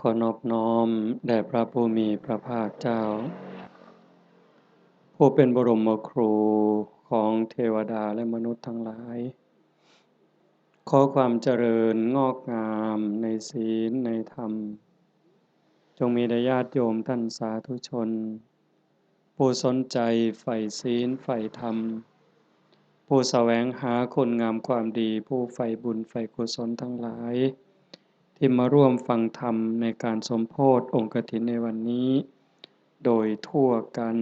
ขอนอบน้อมแด่พระผู้มีพระภาคเจ้าผู้เป็นบรมครูของเทวดาและมนุษย์ทั้งหลายขอความเจริญงอกงามในศีลในธรรมจงมีแด่ญาติโยมท่านสาธุชนผู้สนใจใฝ่ศีลใฝ่ธรรมผู้แสวงหาคุณงามความดีผู้ใฝ่บุญใฝ่กุศลทั้งหลายที่มาร่วมฟังธรรมในการสมโภชองค์กฐินในวันนี้โดยทั่วกัน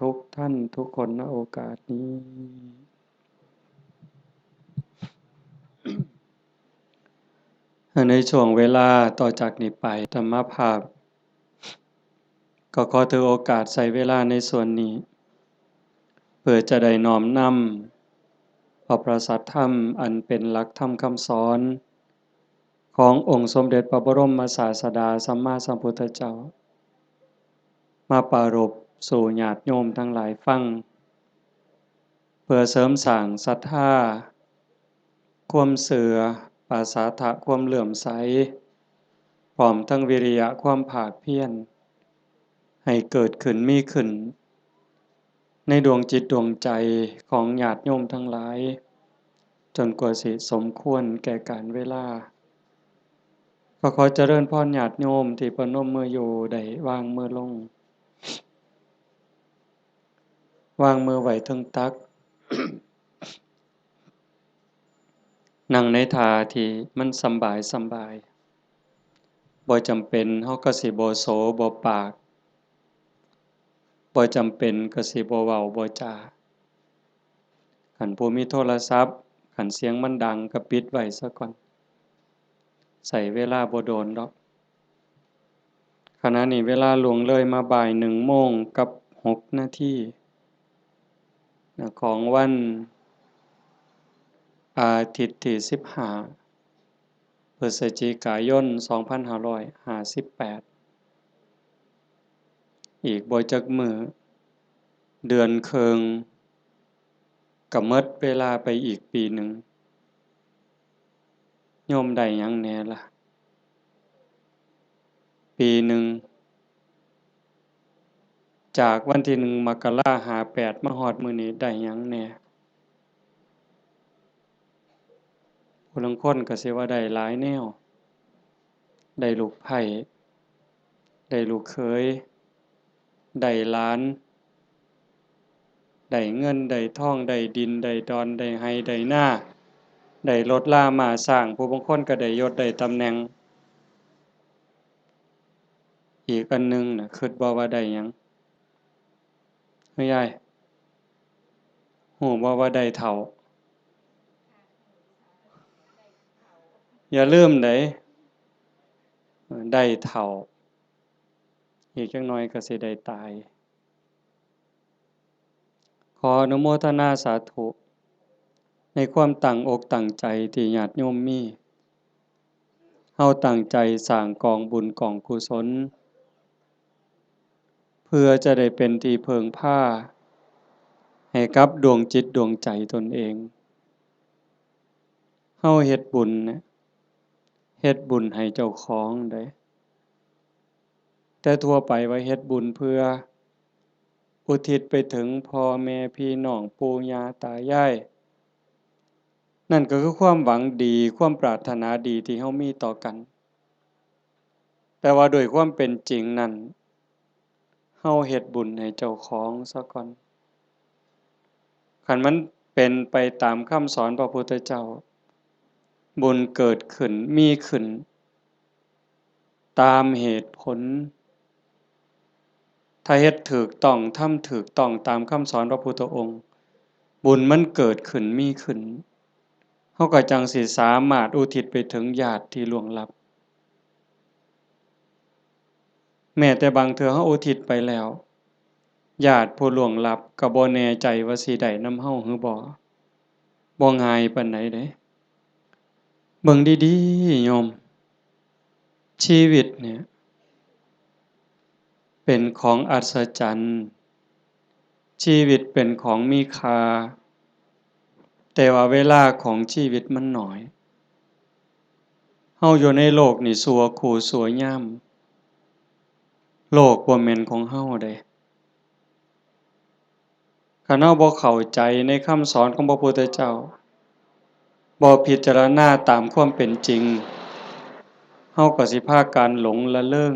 ทุกท่านทุกคนณโอกาสนี้ ในช่วงเวลาต่อจากนี้ไปธรรมภาพก็ขอถือโอกาสใส่เวลาในส่วนนี้เพื่อจะได้น้อมนำพระประสัทธรรมอันเป็นหลักธรรมคำสอนขององค์สมเด็จพระบรมศาสดาสัมมาสัมพุทธเจ้ามาปรารภสู่ญาติโยมทั้งหลายฟังเพื่อเสริมสร้างศรัทธาความเสื่อปาสาทะความเหลื่อมใสพร้อมทั้งวิริยะความภาคเพียรให้เกิดขึ้นมีขึ้นในดวงจิตดวงใจของญาติโยมทั้งหลายจนกว่าสิสมควรแก่กาลเวลาก็ขอเจริญพรญาติโยมที่ประนมมืออยู่ได้วางมือลงวางมือไว้เทิงตัก นั่งในท่าที่มันสำบายบ่จำเป็นเฮาก็สิบ่โสบ่ปากบ่จำเป็นก็สิบ่เว้าบ่จาคันผู้มีโทรศัพท์คันเสียงมันดังก็ปิดไว้ซะก่อนใช้เวลาบ่โดนดอกขณะนี้เวลาล่วงเลยมาบ่าย1โมงกับ6นาทีของวันอาทิตย์ที่15พฤศจิกายน2558อีกบ่จักมื้อเดือนครึ่งก็หมดเวลาไปอีกปีหนึ่งโยมได้หยังแหน่ล่ะปีหนึ่งจากวันที่1มกราคม58มาฮอดมื้อนี้ได้หยังแหน่ผู้ลางคนก็สิว่าได้หลายแนวได้ลูกไผ่ได้ลูกเขยได้หลานได้เงินได้ทองได้ดินได้ดอนได้ไร่ได้นาได้รถราม้าช้างผู้บางคนก็ได้ยศได้ตำแหน่งอีกอันหนึ่งน่ะคิดบ่ว่าได้หยังเฮ้ยยายฮู้บ่ว่าได้เฒ่าอย่าลืมเด้ได้เฒ่าอีกจักหน่อยก็สิได้ตายขออนุโมทนาสาธุในความตั้งอกตั้งใจที่ญาติโยมมีเฮาตั้งใจสร้างกองบุญกองกุศลเพื่อจะได้เป็นที่พึ่งพาให้กับดวงจิตดวงใจตนเองเฮาเฮ็ดบุญเนี่ยเฮ็ดบุญให้เจ้าของเด้แต่ทั่วไปว่าเฮ็ดบุญเพื่ออุทิศไปถึงพ่อแม่พี่น้องปู่ย่าตายายนั่นก็คือความหวังดีความปรารถนาดีที่เฮามีต่อกันแต่ว่าโดยความเป็นจริงนั้นเฮาเฮ็ดบุญให้เจ้าของซะก่อนคันมันเป็นไปตามคำสอนพระพุทธเจ้าบุญเกิดขึ้นมีขึ้นตามเหตุผลถ้าเฮ็ดถูกต้องทำถูกต้องตามคำสอนพระพุทธองค์บุญมันเกิดขึ้นมีขึ้นเฮาก็จังสิสามารถอุทิศไปถึงญาติที่ล่วงลับแม้แต่บางเทื่อเฮาอุทิศไปแล้วญาติผู้ล่วงลับก็บ่แน่ใจว่าสิได้นำเฮาหรือบ่ง่ายปานใดเด้เบิ่งดีๆโยมชีวิตเนี่ยเป็นของอัศจรรย์ชีวิตเป็นของมีค่าแต่ว่าเวลาของชีวิตมันน้อยเฮาอยู่ในโลกนี่ชั่วคู่ชั่วยาม โลกบ่แม่นของเฮาเดะคันเฮาบ่เข้าใจในคำสอนของพระพุทธเจ้าบ่พิจารณาตามความเป็นจริงเฮาก็สิพากันหลงละเริง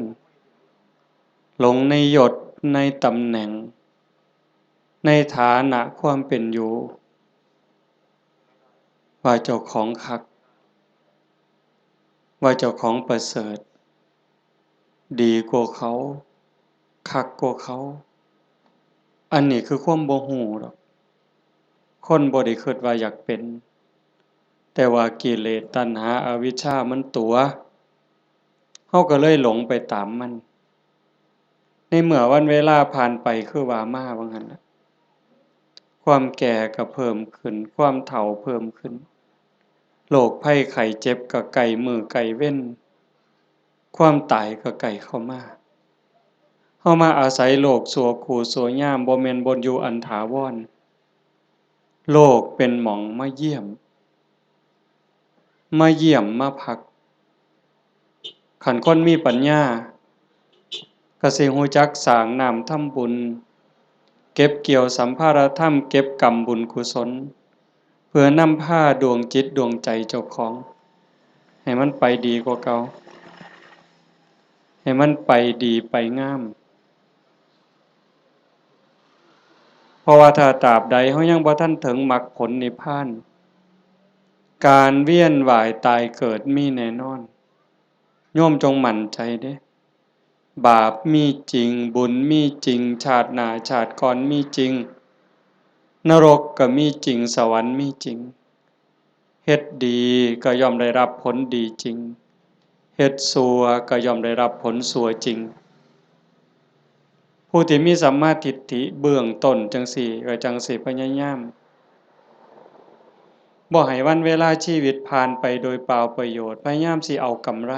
หลงในยศในตำแหน่งในฐานะความเป็นอยู่ว่าเจ้าของคักว่าเจ้าของประเสริฐดีกว่าเขาคักกว่าเขาอันนี้คือความบ่ฮู้ดอกคนบ่ได้คิดว่าอยากเป็นแต่ว่ากิเลสตัณหาอวิชชามันตั๋วเฮาก็เลยหลงไปตามมันในเมื่อวันเวลาผ่านไปคือว่ามาว่างั้นล่ะความแก่ก็เพิ่มขึ้นความเฒ่าเพิ่มขึ้นโรคภัยไข้เจ็บก็ใกล้มื้อใกล้วันความตายก็ใกล้เข้ามาเฮามาอาศัยโลกชั่วครู่ชั่วยามบ่แม่นบ่อยู่อันถาวรโลกเป็นหม้องมาเยี่ยมมาพักคันคนมีปัญญาก็สิรู้จักสร้างน้ำทำบุญเก็บเกี่ยวสัมภารธรรมเก็บกรรมบุญกุศลเพื่อนำพาดวงจิตดวงใจเจ้าของให้มันไปดีกว่าเก่าให้มันไปดีไปงามเพราะว่าถ้าตราบใดเฮายังบ่ทันถึงมรรคผลนิพพานการเวียนว่ายตายเกิดมีแน่นอนโยมจงมั่นใจเด้บาปมีจริงบุญมีจริงชาติหน้าชาติก่อนมีจริงนรกก็มีจริงสวรรค์มีจริงเฮ็ดดีก็ย่อมได้รับผลดีจริงเฮ็ดชั่วก็ย่อมได้รับผลชั่วจริงผู้ที่มีสัมมาทิฏฐิเบื้องต้นจังซี้ก็จังสิพยายามบ่ให้วันเวลาชีวิตผ่านไปโดยเปล่าประโยชน์พยายามสิเอากำไร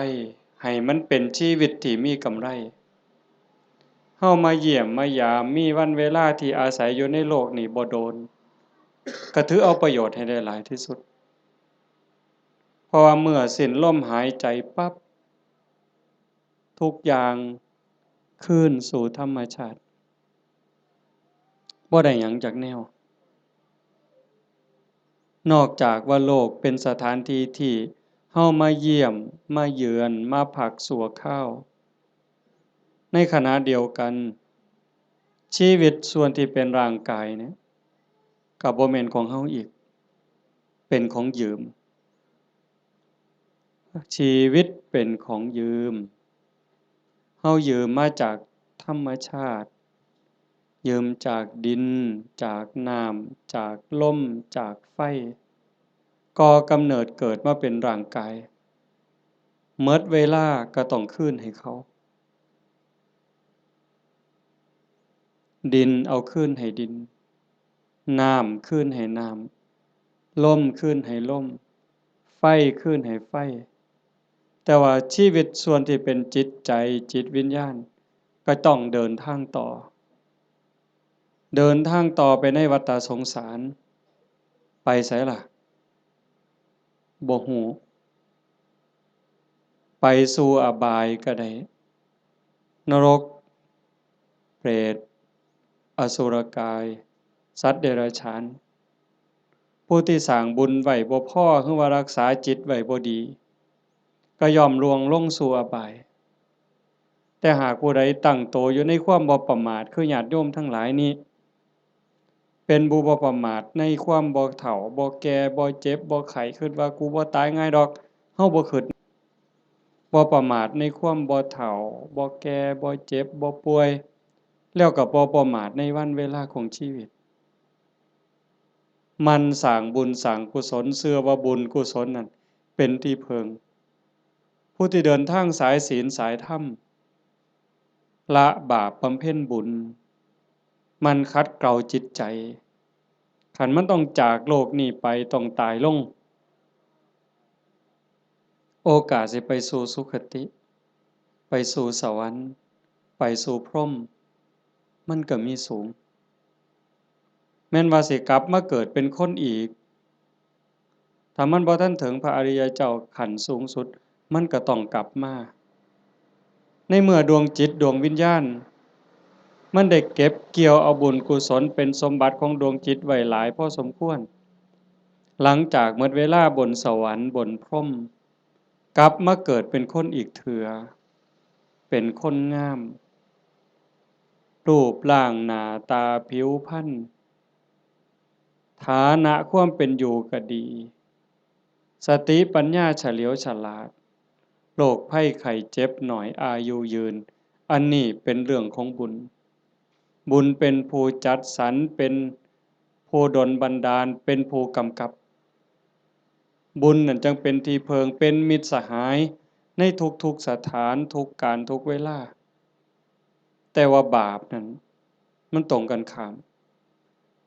ให้มันเป็นชีวิตที่มีกำไรเฮามาเยี่ยมมายามมีวันเวลาที่อาศัยอยู่ในโลกนี้บ่โดนก็ถือเอาประโยชน์ให้ได้หลายที่สุดเพราะว่าเมื่อสิ้นลมหายใจปั๊บทุกอย่างคืนสู่ธรรมชาติบ่ได้หยังจากแนวนอกจากว่าโลกเป็นสถานที่ที่เฮามาเยี่ยมมาเยือนมาพักชั่วคราวในขณะเดียวกันชีวิตส่วนที่เป็นร่างกายเนี่ยก็บ่แม่นของเฮาอีกเป็นของยืมชีวิตเป็นของยืมเฮายืมมาจากธรรมชาติยืมจากดินจากน้ำจากลมจากไฟก่อกำเนิดเกิดมาเป็นร่างกายหมดเวลาก็ต้องคืนให้เขาดินเอาคืนให้ดินน้ำคืนให้น้ำลมคืนให้ลมไฟคืนให้ไฟแต่ว่าชีวิตส่วนที่เป็นจิตใจจิตวิญญาณก็ต้องเดินทางต่อเดินทางต่อไปในวัฏสงสารไปไสล่ะบ่ฮู้ไปสู่อบายก็ได้นรกเปรตอสุรกายสัตว์เดรัจฉานผู้ที่สร้างบุญไว้บ่พอคือว่ารักษาจิตไว้บ่ดีก็ย่อมล่วงลงสู่อบายแต่หากผู้ใดตั้งโตอยู่ในความบ่ประมาทคือญาติโยมทั้งหลายนี้เป็นผู้บ่ประมาทในความบ่เฒ่าบ่แก่บ่เจ็บบ่ไข้คิดว่ากูบ่ตายง่ายดอกเฮาบ่คิดบ่ประมาทในความบ่เฒ่าบ่แก่บ่เจ็บบ่ป่วยแล้วก็บ่ประมาทในวันเวลาของชีวิตมันสร้างบุญสร้างกุศลเชื่อว่าบุญกุศลนั้นเป็นที่พึ่งผู้ที่เดินทางสายศีลสายธรรมละบาปบำเพ็ญบุญมันขัดเกลาจิตใจคันมันต้องจากโลกนี้ไปต้องตายลงโอกาสสิไปสู่สุคติไปสู่สวรรค์ไปสู่พรหมมันก็มีสูงแม้นว่าสิกลับมาเกิดเป็นคนอีกถ้ามันบ่ทันถึงพระอริยเจ้าขั้นสูงสุดมันก็ต้องกลับมาใน ในเมื่อดวงจิตดวงวิญญาณมันได้เก็บเกี่ยวเอาบุญกุศลเป็นสมบัติของดวงจิตไว้หลายพอสมควรหลังจากหมดเวลาบนสวรรค์บนพรหมกลับมาเกิดเป็นคนอีกเถือเป็นคนงามรูปร่างหน้าตาผิวพรรณฐานะความเป็นอยู่ก็ดีสติปัญญาเฉลียวฉลาดโรคภัยไข้เจ็บหน่อยอายุยืนอันนี้เป็นเรื่องของบุญบุญเป็นผู้จัดสรรเป็นผู้ดลบันดาลเป็นผู้กำกับบุญนั่นจึงเป็นที่เพิงเป็นมิตรสหายในทุกๆสถานทุกการทุกเวลาแต่ว่าบาปนั้นมันตรงกันข้าม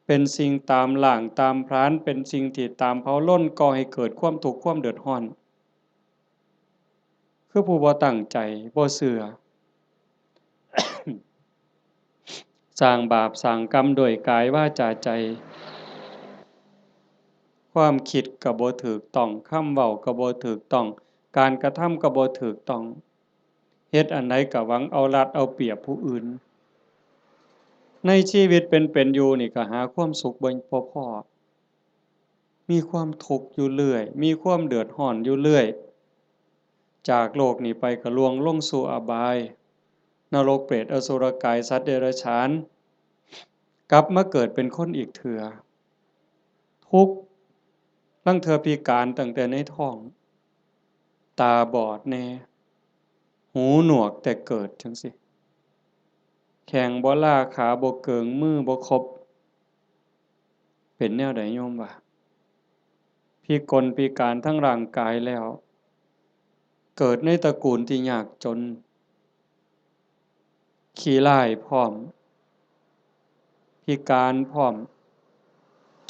เป็นสิ่งตามหลางตามพรานเป็นสิ่งที่ตามเผาล้นก่อให้เกิดความทุกข์ความเดือดร้อนคือผู้บ่ตั้งใจบ่เชื่อ สร้างบาปสร้างกรรมโดยกายวาจาใจความคิดก็บ่ถูกต้องคำเว้าก็บ่ถูกต้องการกระทำก็บ่ถูกต้องเฮ็ดอันใดก็หวังเอารัดเอาเปรียบผู้อื่นในชีวิตเป็นอยู่นี่ก็หาความสุขบ่พอมีความทุกข์อยู่เรื่อยมีความเดือดร้อนอยู่เรื่อยจากโลกนี้ไปก็ล่วงลงสู่อบายนรกเปรตอสุรกายสัตว์เดรัจฉานกลับมาเกิดเป็นคนอีกเทื่อทุกข์ลางเทื่อพิการตั้งแต่ในท้องตาบอดแน่หูหนวกแต่เกิดจังซี้แข้งบ่ลาขาบ่เกิงมือบ่ครบเป็นแนวใดโยมว่าพิกลพิการทั้งร่างกายแล้วเกิดในตระกูลที่ยากจนขี้ร้ายพร้อมพิการพร้อม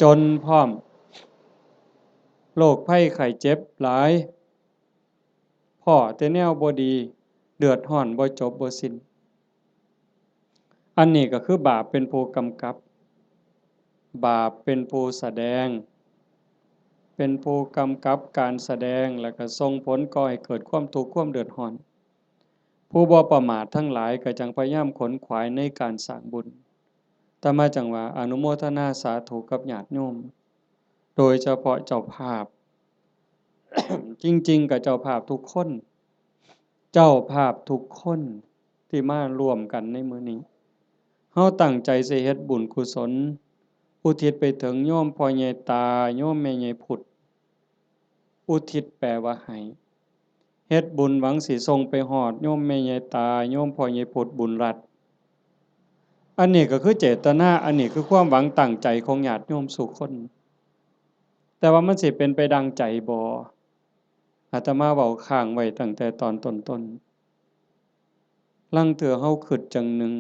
จนพร้อมโรคภัยไข้เจ็บหลายพ้อแต่แนวบ่ดีเดือดร้อนบ่จบบ่สิ้นอันนี้ก็คือบาปเป็นผู้กำกับบาปเป็นผู้แสดงเป็นผู้กำกับการแสดงแล้วก็ส่งผลก่อให้เกิดความทุกข์ความเดือดร้อนผู้บ่ประมาททั้งหลายก็จังพยายามขนขวายในการสร้างบุญแต่มาจังว่าอนุโมทนาสาธุกับญาติโยมโดยเฉพาะเจ้าภาพ จริงๆก็เจ้าภาพทุกคนเจ้าภาพทุกคนที่มาร่วมกันในมื้อนี้เฮาตั้งใจสิเฮ็ดบุญกุศลอุทิศไปถึงโยมพ่อใหญ่ตาโยมแม่ใหญ่พุทธอุทิศแปลว่าให้เฮ็ดบุญหวังสิส่งไปฮอดโยมแม่ใหญ่ตาโยมพ่อใหญ่พุทธบุญรัตน์อันนี้ก็คือเจตนาอันนี้คือความหวังตั้งใจของญาติโยมทุกคนแต่ว่ามันสิเป็นไปดังใจบ่อาตมาเว้าค้างไว้ตั้งแต่ตอนต้นๆลางเทื่อเฮาคิดจังหนึ่ง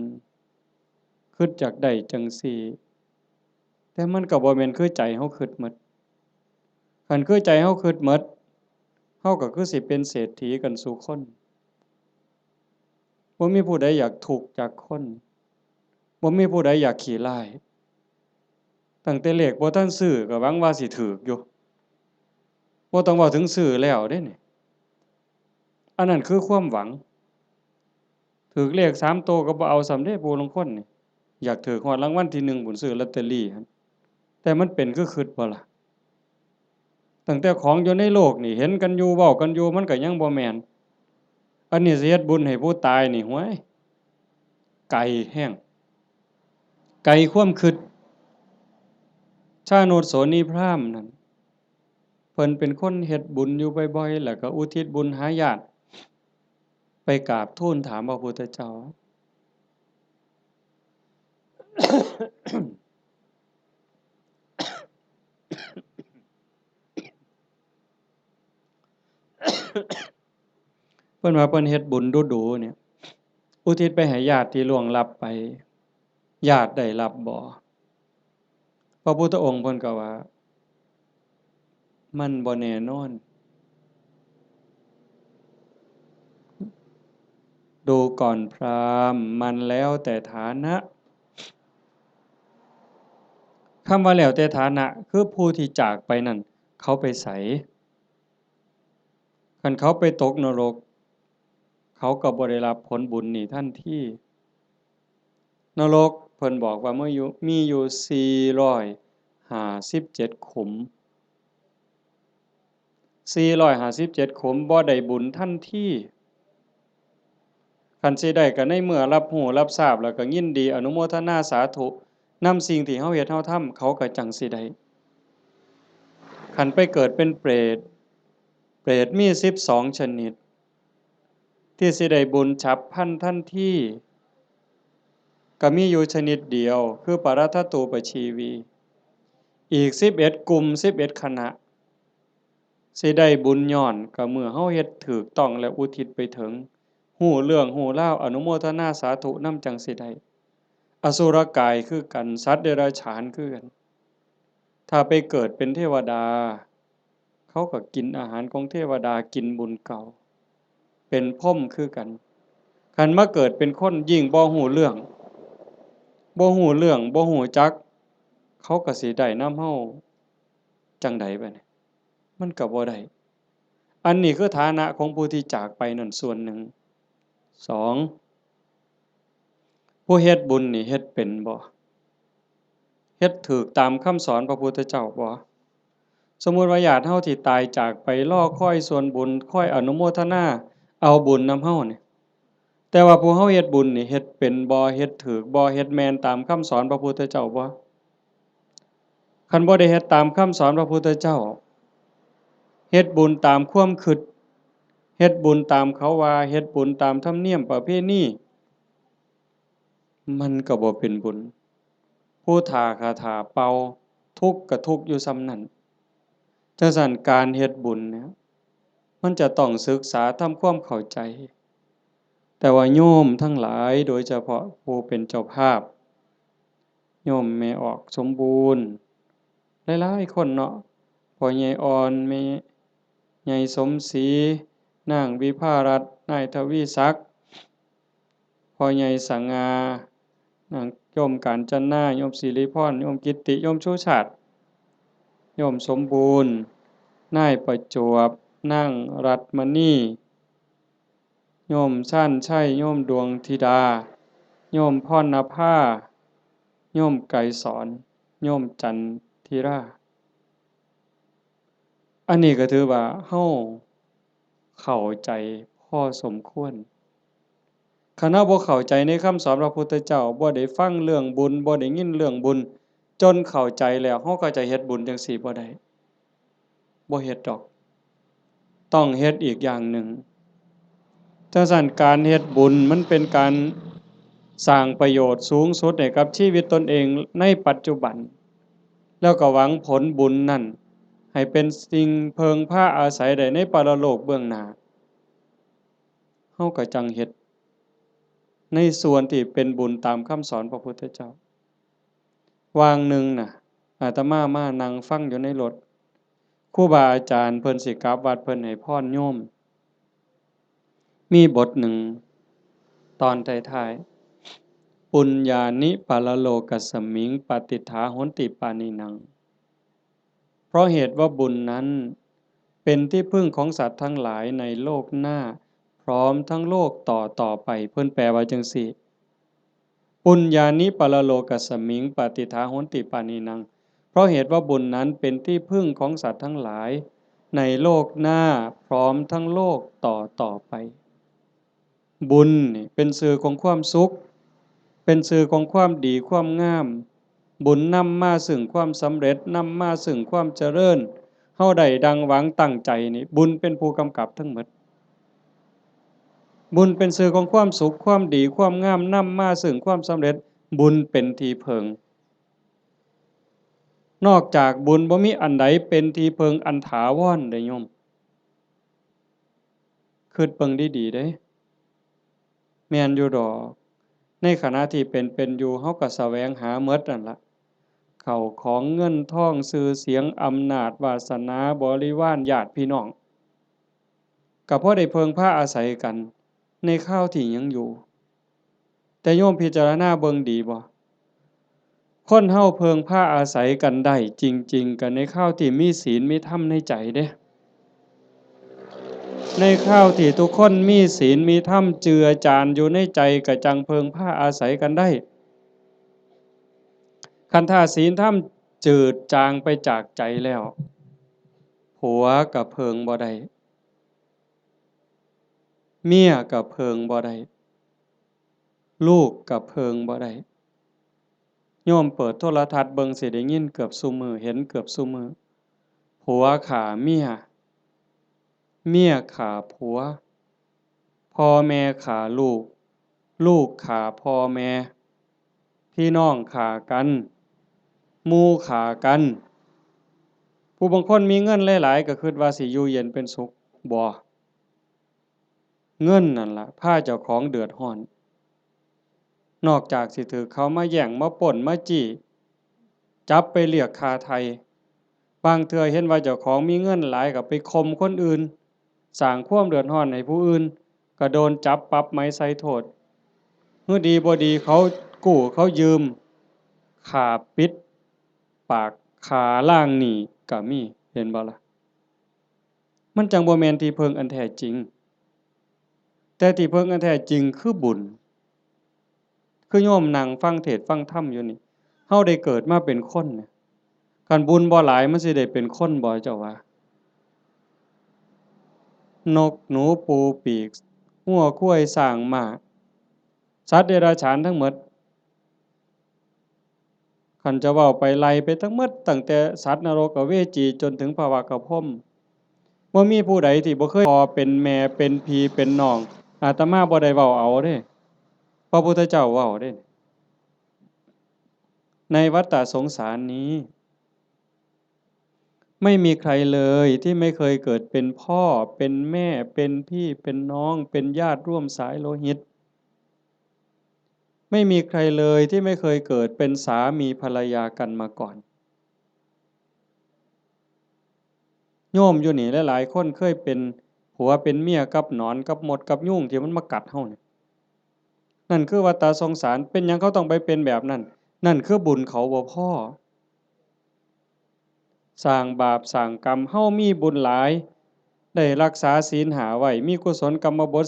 คิดอยากได้จังซี้แต่มันก็บ่แม่นคือใจเฮาคิดหมดคันคือใจเฮาคิดหมดเฮาก็คือสิเป็นเศรษฐีกันซุคนบ่มีผู้ใดอยากทุกข์จากคนบ่มีผู้ใดอยากขี้ร้ายตั้งแต่เลขบ่ทันซื้อก็หวังว่าสิถูกอยู่บ่ต้องเว้าถึงซื้อแล้วเด้นี่อันนั้นคือความหวังถูกเลข3โตวก็บ่เอาส่ำเดะผู้ลางคนนี่อยากถูกฮอดรางวัลที่1พู้นซื้อลอตเตอรี่หั่นแต่มันเป็นคือคิดบ่ล่ะตั้งแต่ของอยู่ในโลกนี่เห็นกันอยู่เว้ากันอยู่มันก็ยังบ่แม่นอันนี้สิเฮ็ดบุญให้ผู้ตายนี่ห้วยไกลแรงไกลความคิดชาโนชโสนีพราหมณ์นั่นเพิ่นเป็นคนเฮ็ดบุญอยู่บ่อยๆแล้วก็อุทิศบุญหาญาติไปกราบทูลถามพระพุทธเจ้า เพิ่นว่าเพิ่นเฮ็ดบุญดูๆเนี่ยอุทิศไปให้ญาติที่ล่วงลับไปญาติได้รับบ่พระพุทธองค์เพิ่นก็ว่ามันบ่แน่นอนดูก่อนพราหมณ์มันแล้วแต่ฐานะคำว่าแล้วแต่ฐานะคือผู้ที่จากไปนั่นเขาไปไสคันเขาไปตกนรก เขาก็บ่ได้รับผลบุญนี้ทันทีนรกเพิ่นบอกว่ามีอยู่457ขุม457ขุมบ่ได้บุญทันทีคันสิได้ก็ในเมื่อรับรู้รับทราบแล้วก็ยินดีอนุโมทนาสาธุนำสิ่งที่เฮาเฮ็ดเฮาทำเขาก็จังสิได้คันไปเกิดเป็นเปรตมี12ชนิดที่สิได้บุญฉับพลันทันทีก็มีอยู่ชนิดเดียวคือปรัตถตูปชีวีอีก11กลุ่ม11คณะสิได้บุญย้อนก็เมื่อเฮาเฮ็ดถูกต้องและอุทิศไปถึงรู้เรื่องรู้ราวอนุโมทนาสาธุนำจังสิได้อสุรกายคือกันสัตว์เดรัจฉานคือกันถ้าไปเกิดเป็นเทวดาเขาก็กินอาหารของเทวดากินบุญเก่าเป็นพรหมคือกันคันมาเกิดเป็นคนยิ่งบ่รู้เรื่องบ่รู้จักเขาก็สิได้นำเฮาจั่งใดบัดนี้มันก็บ่ได้อันนี้คือฐานะของผู้ที่จากไปนั่นส่วนหนึ่ง2ผู้เฮ็ดบุญนี่เฮ็ดเป็นบ่เฮ็ดถูกตามคำสอนพระพุทธเจ้าบ่สมมุติว่าญาติเฮาที่ตายจากไปรอคอยส่วนบุญคอยอนุโมทนาเอาบุญนำเฮานี่แต่ว่าผู้เฮาเฮ็ดบุญนี่เฮ็ดเป็นบ่เฮ็ดถูกบ่เฮ็ดแม่นตามคำสอนพระพุทธเจ้าบ่คันบ่ได้เฮ็ดตามคำสอนพระพุทธเจ้าเฮ็ดบุญตามความคิดเฮ็ดบุญตามเขาว่าเฮ็ดบุญตามธรรมเนียมประเพณีมันก็บ่เป็นบุญผู้ท่าคาถาเป่าทุกข์ก็ทุกข์อยู่ส่ำนั้นจังซั้นการเฮ็ดบุญเนี่ยมันจะต้องศึกษาทำความเข้าใจแต่ว่าโยมทั้งหลายโดยเฉพาะผู้เป็นเจ้าภาพโยมแม่ออกสมบูรณ์หลายๆคนเนาะพ่อใหญ่อ่อนแม่ใหญ่สมศรีนางวิภารัตน์นายทวีศักดิ์พ่อใหญ่สง่านางโยมกาญจนาโยมศิริพรโยมกิตติโยมชูชาติโยมสมบูรณ์นายประจวบนางรัตมณีโยมชันชัยโยมดวงธิดาโยมพรณภาโยมไกรสอนโยมจันทิราอันนี้ก็ถือว่าเฮาเข้าใจพอสมควรคันเฮาบ่เข้าใจในคำสอนพระพุทธเจ้าบ่ได้ฟังเรื่องบุญบ่ได้ยินเรื่องบุญจนเข้าใจแล้วเฮาก็จะเฮ็ดบุญจังซี่บ่ได้บ่เฮ็ดดอกต้องเฮ็ดอีกอย่างหนึ่งจังซั้นการเฮ็ดบุญมันเป็นการสร้างประโยชน์สูงสุดให้กับชีวิตตนเองในปัจจุบันแล้วก็หวังผลบุญนั้นให้เป็นสิ่งเพิงพาอาศัยได้ในปรโลกเบื้องหน้าเฮาก็จังเฮ็ดในส่วนที่เป็นบุญตามคำสอนพระพุทธเจ้าวางหนึ่งน่ะอาตมามานั่งฟังอยู่ในรถครูบาอาจารย์เพิ่นสิกลับวัดเพิ่นให้พรโยมมีบทหนึ่งตอนท้ายๆปุญญานิปรโลกัสสมิงปฏิฐาโหนติปานินังเพราะเหตุว่าบุญนั้นเป็นที่พึ่งของสัตว์ทั้งหลายในโลกหน้าพร้อมทั้งโลกต่อไปเพิ่นแปลว่าจังซี่ปุญญานิปรโลกัสสมิงปฏิฐาโหนติปานินังเพราะเหตุว่าบุญนั้นเป็นที่พึ่งของสัตว์ทั้งหลายในโลกหน้าพร้อมทั้งโลกต่อไปบุญนี่เป็นสื่อของความสุขเป็นสื่อของความดีความงามบุญนำมาซึ่งความสำเร็จนำมาซึ่งความเจริญเฮาได้ดังหวังตั้งใจนี่บุญเป็นผู้กำกับทั้งหมดบุญเป็นสื่อของความสุขความดีความงามนำมาซึ่งความสำเร็จบุญเป็นที่เพิงนอกจากบุญบ่มีอันใดเป็นที่เพิงอันถาวรเด้อโยมคิดเบิ่งดีๆเด้แม่นอยู่ดอกในขณะที่เป็นอยู่เฮาก็แสวงหาหมดนั่นล่ะข้าวของเงินทองชื่อเสียงอำนาจวาสนาบริวารญาติพี่น้องก็เพราะได้เพิงพาอาศัยกันในคราวที่ยังอยู่แต่โยมพิจารณาเบิ่งดีบ่คนเฮาเพิงพาอาศัยกันได้จริงๆก็ในคราวที่มีศีลมีธรรมในใจเด้ ในข้าวที่ทุกคนมีศีลมีธรรมเจือจานอยู่ในใจกะจังเพิงผ้าอาศัยกันได้คันท่าศีลธรรมจืดจางไปจากใจแล้วผัวกับเพิงบ่ได้เมียกับเพิงบ่ได้ลูกกับเพิงบ่ได้โยมเปิดโทรทัศน์เบิ่งสิได้ยินเกือบซุมื้อเห็นเกือบซุมื้อผัวฆ่าเมียเมียฆ่าผัวพ่อแม่ฆ่าลูกลูกฆ่าพ่อแม่พี่น้องฆ่ากันหมู่ฆ่ากันผู้บางคนมีเงินหลายๆก็คิดว่าสิอยู่เย็นเป็นสุขบ่เงินนั่นล่ะพาเจ้าของเดือดร้อนนอกจากสิถูกเขามาแย่งมาปล้นมาจี้จับไปเรียกค่าไถ่บางเทื่อเห็นว่าเจ้าของมีเงินหลายก็ไปข่มคนอื่นสร้างความเดือดร้อนให้ผู้อื่นก็โดนจับปรับไหมใส่โทษเมื่อดีบ่ดีเขากู้เขายืมค่าปิดปากค่าล้างหนี้ก็มีเห็นบ่ล่ะมันจังบ่แม่นที่พึ่งอันแท้จริงแต่ที่พึ่งอันแท้จริงคือบุญคือโยมนั่งฟังเทศน์ฟังธรรมอยู่นี่เฮาได้เกิดมาเป็นคนเนี่ยคันบุญบ่หลายมันสิได้เป็นคนบ่เจ้าว่านกหนูปูปีกงัวควายช้างม้าสัตว์เดรัจฉานทั้งหมดคันจะเว้าไปไล่ไปทั้งหมดตั้งแต่สัตว์นรกอเวจีจนถึงภวากพรหมบ่มีผู้ใดที่บ่เคยพ่อเป็นแม่เป็นพี่เป็นน้องอาตมาบ่ได้เว้าเอาเด้พระพุทธเจ้าเว้าเด้ในวัฏฏะสงสารนี้ไม่มีใครเลยที่ไม่เคยเกิดเป็นพ่อเป็นแม่เป็นพี่เป็นน้องเป็นญาติร่วมสายโลหิตไม่มีใครเลยที่ไม่เคยเกิดเป็นสามีภรรยากันมาก่อนโยมอยู่นี่หลายๆคนเคยเป็นผัวเป็นเมียกับหนอนกับมดกับยุงที่มันมากัดเฮานี่นั่นคือวัฏฏะสงสารเป็นหยังเขาต้องไปเป็นแบบนั้นนั่นคือบุญเขาบ่พอสร้างบาปสร้างกรรมเฮามีบุญหลายได้รักษาศีล5ไว้มีกุศลกรรมบท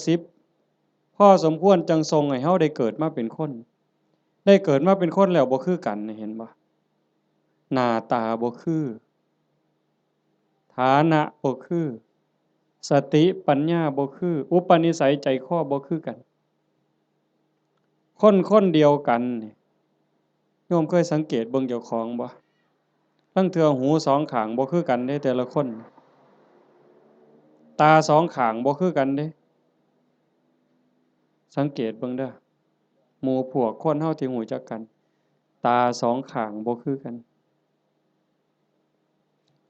10พอสมควรจังทรงให้เฮาได้เกิดมาเป็นคนได้เกิดมาเป็นคนแล้วบ่คือกันเห็นบ่หน้าตาบ่คือฐานะบ่คือสติปัญญาบ่คืออุปนิสัยใจคอบ่คือกันคนคนเดียวกันนี่โยมเคยสังเกตเบิ่งเจ้าของบ่ลางเทื่อหูสองข้างบ่คือกันเด้แต่ละคนตาสองข้างบ่คือกันเด้สังเกตเบิ่งเด้อหมู่พวกคนเฮาที่รู้จักกันตาสองข้างบ่คือกัน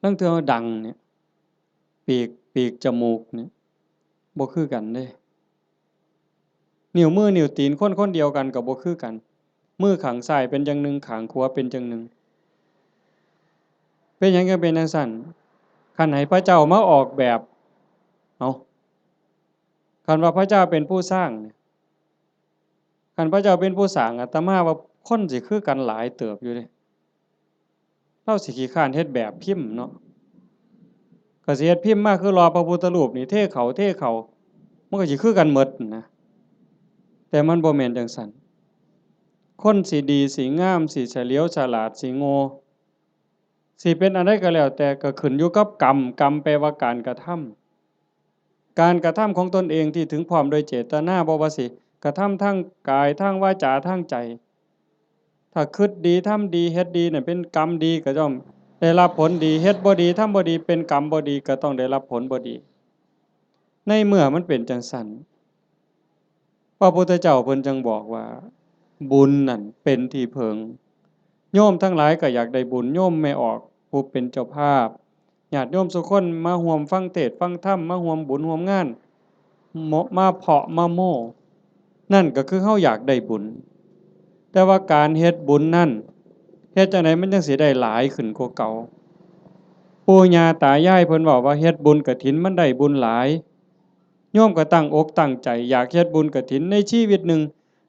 ลางเทื่อดังเนี่ยปีกจมูกเนี่ยบ่คือกันเด้นิ้วมือนิ้วตีนคนคนเดียวกันก็บ่คือกันมือข้างซ้ายเป็นจังหนึ่งข้างขวาเป็นจังหนึ่งเป็นหยังจังเป็นจังซั่นคันให้พระเจ้ามาออกแบบเอาคันว่าพระเจ้าเป็นผู้สร้างเนี่ยคันพระเจ้าเป็นผู้สร้างอาตมาว่าคนสิคือกันหลายเติบอยู่เดะเราสิขี้คร้านเฮ็ดแบบพิมพ์เนาะก็สิเฮ็ดพิมพ์มาคือรอพระพุทธรูปนี่เทเขามันก็สิคือกันหมดนะแต่มันบ่แม่นจังซั่นคนสิดีสิงามสิเฉลียวฉลาดสิโง่สิเป็นอันใดก็แล้วแต่ก็ขึ้นอยู่กับกรรมแปลว่าการกระทำการกระทำของตนเองที่ถึงพร้อมโดยเจตนาบ่ว่าสิกระทำทางกายทางวาจาทางใจถ้าคิดดีทำดีเฮ็ดดีเนี่ยเป็นกรรมดีก็ย่อมได้รับผลดีเฮ็ดบ่ดีทำบ่ดีเป็นกรรมบ่ดีก็ต้องได้รับผลบ่ดีในเมื่อมันเป็นจังซั่นพระพุทธเจ้าเพิ่นจึงบอกว่าบุญนั่นเป็นที่พึ่งโยมทั้งหลายก็อยากได้บุญโยมไม่ออกผู้เป็นเจ้าภาพญาติโยมทุกคนมาร่วมฟังเทศน์ฟังธรรมมาร่วมบุญร่วมงานมาเพาะมาโม่นั่นก็คือเฮาอยากได้บุญแต่ว่าการเฮ็ดบุญนั่นเฮ็ดจังไดมันจังสิได้หลายขึ้นกว่าเก่าปู่ย่าตายายเพิ่นเว้าว่าเฮ็ดบุญกฐินมันได้บุญหลายโยมก็ตั้งอกตั้งใจอยากเฮ็ดบุญกฐินในชีวิตหนึ่ง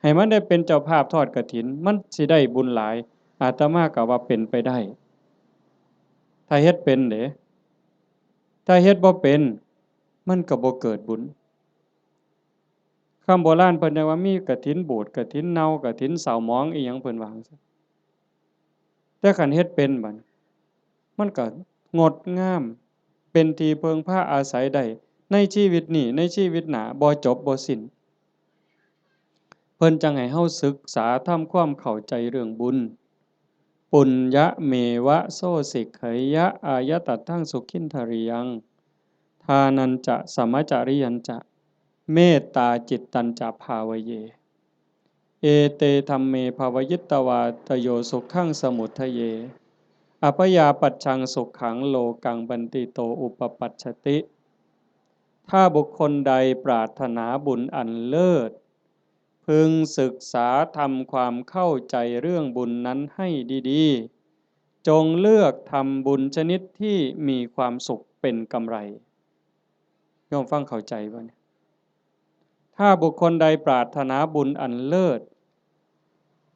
ให้มันได้เป็นเจ้าภาพทอดกฐินมันสิได้บุญหลายอาตมาก็ว่าเป็นไปได้ถ้าเฮ็ดเป็นเด้ถ้าเฮ็ดบ่เป็น มันก็บ่เกิดบุญคำโบราณเพิ่นว่ามีกฐินบูดกฐินเน่ากฐินเศร้าหมองอีหยังเพิ่นว่าจังซี่แต่คันเฮ็ดเป็นบัดมันก็งดงามเป็นที่เพิงพาอาศัยได้ในชีวิตนี้ในชีวิตหน้าบ่จบบ่สิ้นเพิ่นจังให้เฮาศึกษาทำความเข้าใจเรื่องบุญปุญญเมวะโสสิกขยะอายตัตถังสุขินทริยังทานันจะสัมมจาริยันจะเมตตาจิตตัญจะภาวเยเอเตธัมเมภาวยิตตวาตโยสุขังสมุทเยอัปยาปัจฉังสุขขังโลกังบันติโตอุปปัชชติถ้าบุคคลใดปรารถนาบุญอันเลิศพึงศึกษาทำความเข้าใจเรื่องบุญนั้นให้ดีๆจงเลือกทำบุญชนิดที่มีความสุขเป็นกำไรโยมฟังเข้าใจบ่เนี่ยถ้าบุคคลใดปรารถนาบุญอันเลิศ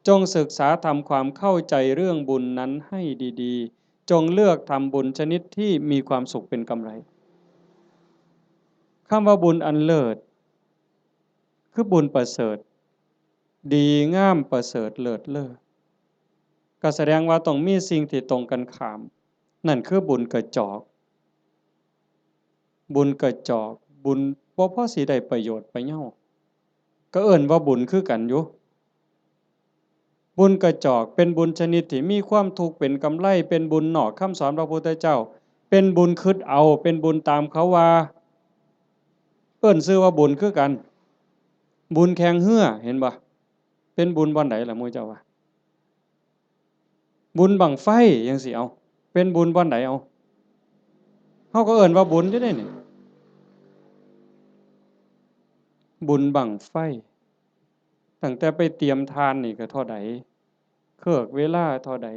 จงศึกษาทำความเข้าใจเรื่องบุญนั้นให้ดีๆจงเลือกทำบุญชนิดที่มีความสุขเป็นกำไรคำว่าบุญอันเลิศคือบุญประเสริฐดีงามประเสริฐเลิศเลอก็แสดงว่าต้องมีสิ่งที่ตรงกันข้ามนั่นคือบุญกระจอกบุญกระจอกบุญบ่พอสิได้ประโยชน์ไปเหย้าก็เอิ้นว่าบุญคือกันอยู่บุญกระจอกเป็นบุญชนิดที่มีความทุกข์เป็นกำไรเป็นบุญนอกคำสอนพระพุทธเจ้าเป็นบุญคิดเอาเป็นบุญตามเขาว่าเอิ้นชื่อว่าบุญคือกันบุญแข่งเหือเห็นบ่เป็นบุญบ่อนใดล่ะหมู่เจ้าว่าบุญบั้งไฟจังซี่เอาเป็นบุญบ่อนใดเอาเฮาก็เอิ้นว่าบุญอยู่เด้นี่บุญบั้งไฟตั้งแต่ไปเตรียมทานนี่ก็เท่าใดเครือกเวลาเท่าใด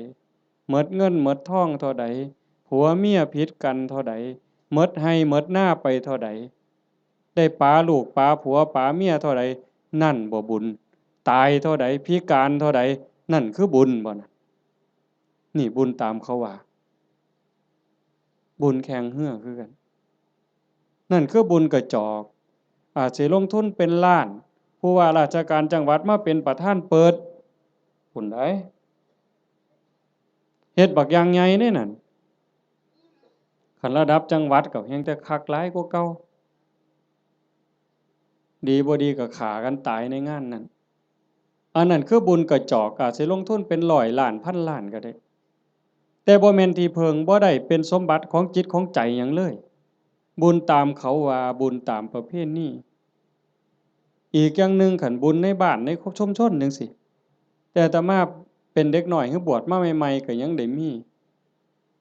หมดเงินหมดทองเท่าใดผัวเมียผิดกันเท่าใดหมดให้หมดหน้าไปเท่าใดได้ปาลูกปาผัวปาเมียเท่าใดนั่นบ่บุญตายเท่าใดพิการเท่าใดนั่นคือบุญบ่น่ะนี่บุญตามเขาว่าบุญแข่งเหือคือกันนั่นคือบุญกระจอกอาจสิลงทุนเป็นล้านผู้ว่าราชการจังหวัดมาเป็นประธานเปิดพุ่นได้เฮ็ดบักอย่างใหญ่เด้นั่นคันระดับจังหวัดก็แฮงแต่คักหลายกว่าเก่าดีบ่ดีก็ฆ่ากันตายในงานนั้นอันนั้นคือบุญกระจอกอาจสิลงทุนเป็นร้อยล้านพันล้านก็ได้แต่บ่แม่นที่เพิงบ่ได้เป็นสมบัติของจิตของใจหยังเลยบุญตามเขาว่าบุญตามประเพณีอีกอย่างหนึ่งคันบุญในบ้านในชุมชนจังซี้แต่อาตมาเป็นเด็กน้อยคือบวชมาใหม่ๆก็ยังได้มี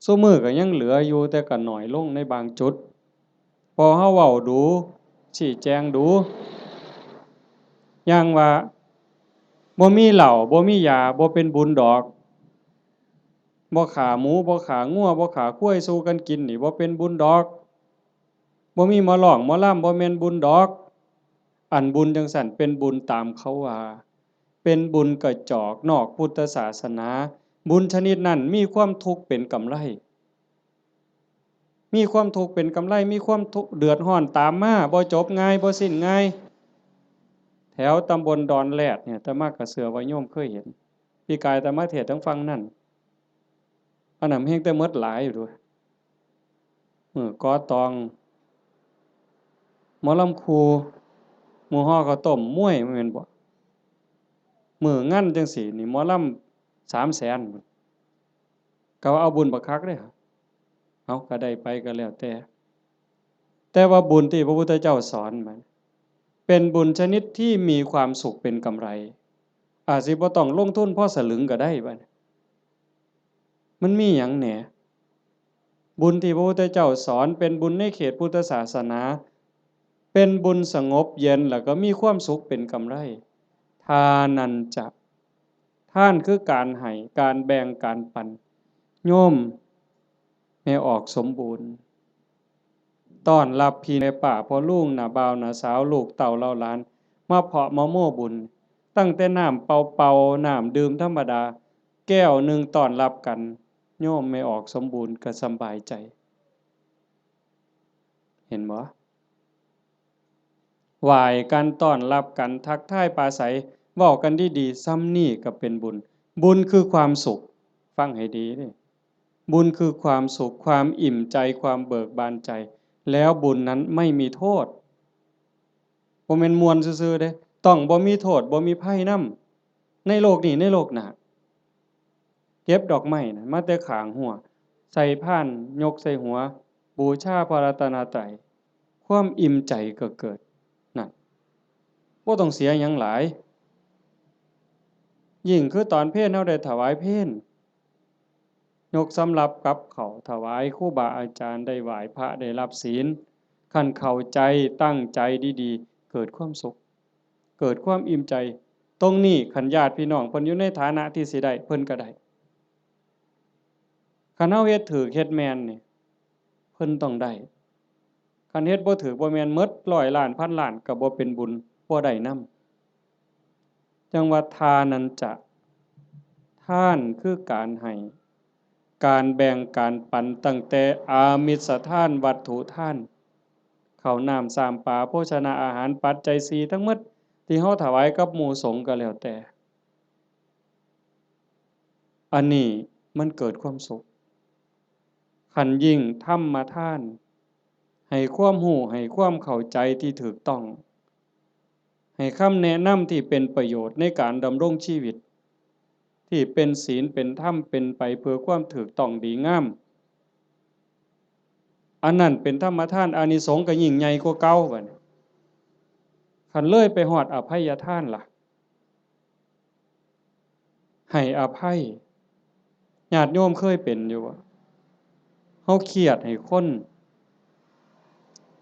ซุมื้อก็ยังเหลืออยู่แต่ก็น้อยลงในบางจุดพอเฮาเว้าดูชี้แจงดูอย่างว่าบ่มีเหล้าบ่มียาบ่เป็นบุญดอกบ่ฆ่าหมูบ่ฆ่างัวบ่ฆ่าควายสู่กันกินนี่บ่เป็นบุญดอกบ่มีหมอร้องหมอลำบ่แม่นบุญดอกอันบุญจังซั่นเป็นบุญตามเขาว่าเป็นบุญกระจอกนอกพุทธศาสนาบุญชนิดนั้นมีความทุกข์เป็นกำไรมีความทุกข์เป็นกำไรมีความทุกข์เดือดร้อนตามมาบ่จบง่ายบ่สิ้นง่ายแถวตำบลดอนแลดเนี่ยอาตมาก็เชื่อว่าโยมเคยเห็นปีกายอาตมาเทศน์ทางฝั่งนั้นอันนั้นแฮงแต่หมดหลายอยู่ด้วยมื้อกอตองหมอลำครูหมู่ฮ้อข้าวต้มมวยแม่นบ่มื้องานจังซี้นี่หมอลำ300,000พุ่นก็ว่าเอาบุญบักคักเด้เอาก็ได้ไปก็แล้วแต่ว่าบุญที่พระพุทธเจ้าสอนมันเป็นบุญชนิดที่มีความสุขเป็นกำไรอาจสิบ่ต้องลงทุนพอสลึงก็ได้บัดมันมีหยังแหน่บุญที่พระพุทธเจ้าสอนเป็นบุญในเขตพุทธศาสนาเป็นบุญสงบเย็นแล้วก็มีความสุขเป็นกำไรทานันจะท่านคือการให้การแบ่งการปันโยมให้ออกสมบูรณ์ต้อนรับพี่ในป่าพ่อลุงน้าบ่าวน้าสาวลูกเต้าเหล่าหลานมาเพาะมะโม่บุญตั้งแต่น้ำเปาๆน้ำดื่มธรรมดาแก้วหนึ่งต้อนรับกันโยมไม่ออกสมบูรณ์ก็สำบายใจเห็นบ่ ไหว้กันต้อนรับกันทักทายปราศัยเว้ากันดีๆซ้ำนี่ก็เป็นบุญบุญคือความสุขฟังให้ดีเด้บุญคือความสุขความอิ่มใจความเบิกบานใจแล้วบุญนั้นไม่มีโทษบ่แม่นม่วนซื่อๆเด้ต้องบ่มีโทษบ่มีภัยนำในโลกนี้ในโลกหน้าเก็บดอกไม้น่ะมาแต่ข้างหัวใส่พานยกใส่หัวบูชาพระรัตนตรัยความอิ่มใจก็เกิดนั่นบ่ต้องเสียหยังหลายยิ่งคือตอนเพลเราได้ถวายเพลยกสำรับกับเขาวถวายครูบาอาจารย์ได้ไหว้พระได้รับศีลคันเข้าใจตั้งใจดีๆเกิดความสุขเกิดความอิ่มใจตรงนี้คันญาติพี่น้องเพิ่นอยู่ในฐานะที่สิได้เพิ่นก็ได้คันเฮาเฮ็ดถูกเฮ็ดแม่นนี่เพิ่นต้องได้คันเฮ็ดบ่ถูกบ่แม่นหมดร้อยล้านพันล้านก็บ่เป็นบุญบ่ได้นำจังว่าทานันจะทานคือการให้การแบ่งการปันตั้งแต่อามิสทานวัตถุทานข้าวน้ำสามปลาโภชนาอาหารปัจจัย4ทั้งหมดที่เฮาถวายกับหมู่สงฆ์ก็แล้วแต่อันนี้มันเกิดความสุขคันยิ่งธรรมทานให้ความรู้ให้ความเข้าใจที่ถูกต้องให้คำแนะนำที่เป็นประโยชน์ในการดำรงชีวิตที่เป็นศีลเป็นธรรมเป็นไปเพื่อความถูกต้องดีงามอันนั้นเป็นธรรมทานอานิสงส์ก็ยิ่งใหญ่กว่าเก่าบัดนี้คันเลยไปฮอดอภัยทานล่ะให้อภัยญาติโยมเคยเป็นอยู่บ่เฮาเครียดให้คน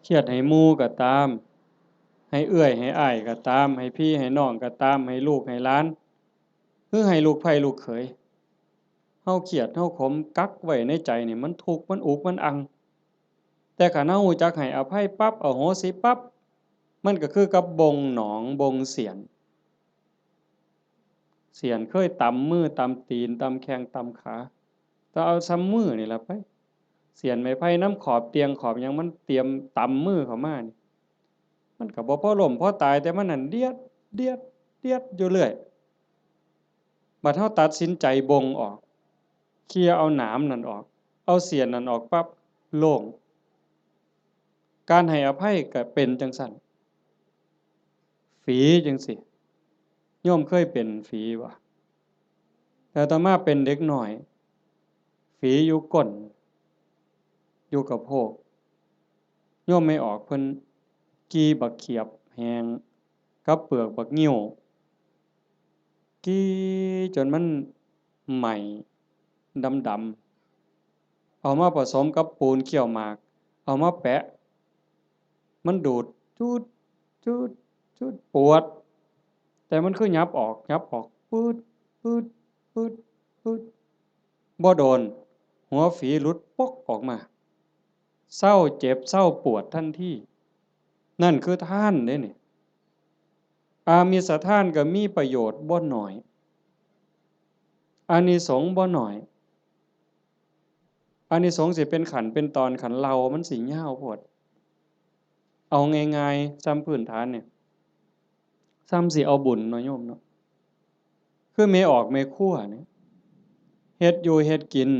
เครียดให้หมู่ก็ตามให้เอื้อยให้อ้ายก็ตามให้พี่ให้น้องก็ตามให้ลูกให้หลานหรือให้ลูกไผลูกเขยเฮาเครียดเฮาขมกักไว้ในใจนี่มันทุกข์มันอุกมันอังแต่คันเฮารู้จักให้อภัยปั๊บอโหสิปั๊บมันก็คือกับบงหนองบงเสียนเสียนเคยตำมือตำตีนตำแข้งตำขาก็เอาซ้ำมือนี่ล่ะไปเสียนไม้ไผ่นำขอบเตียงขอบหยังมันเตรียมตำมือเข้ามานี่มันก็บ่พอล้มพอตายแต่มันนั่นเดียดเดียดเดียดอยู่เรื่อยบัดเฮาตัดสินใจบงออกเคลียร์เอาหนามนั่นออกเอาเสียนนั่นออกปั๊บโล่งการให้อภัยก็เป็นจังซั่นฝีจังซี้โยมเคยเป็นฝีบ่แต่อาตมาเป็นเด็กน้อยฝีอยู่ก้นอยู่กะโพกโยมไม่ออกเพิ่นกีบักเขียบแหงกับเปลือกบักงิ้วกี้จนมันไหม้ดำๆเอามาผสมกับปูนเขี้ยวหมากเอามาแปะมันดูดจูดจูดจูดปวดแต่มันคือยับออกปืดปืดปืดปืดบ่โดนหัวฝีหลุดปกออกมาเศร้าเจ็บเศร้าปวดทันทีนั่นคือทานเด้นี่อามิสทานก็มีประโยชน์บ่น้อยอานิสงส์บ่น้อยอานิสงส์สิเป็นขันเป็นตอนขันเรามันสิยาวโพดเอาง่ายๆซ้ำพื้นฐานเนี่ยซ้ำสิเอาบุญเนาะโยมเนาะคือแม่ออกแม่ครัวนี่เฮ็ดอยู่เฮ็ดกิน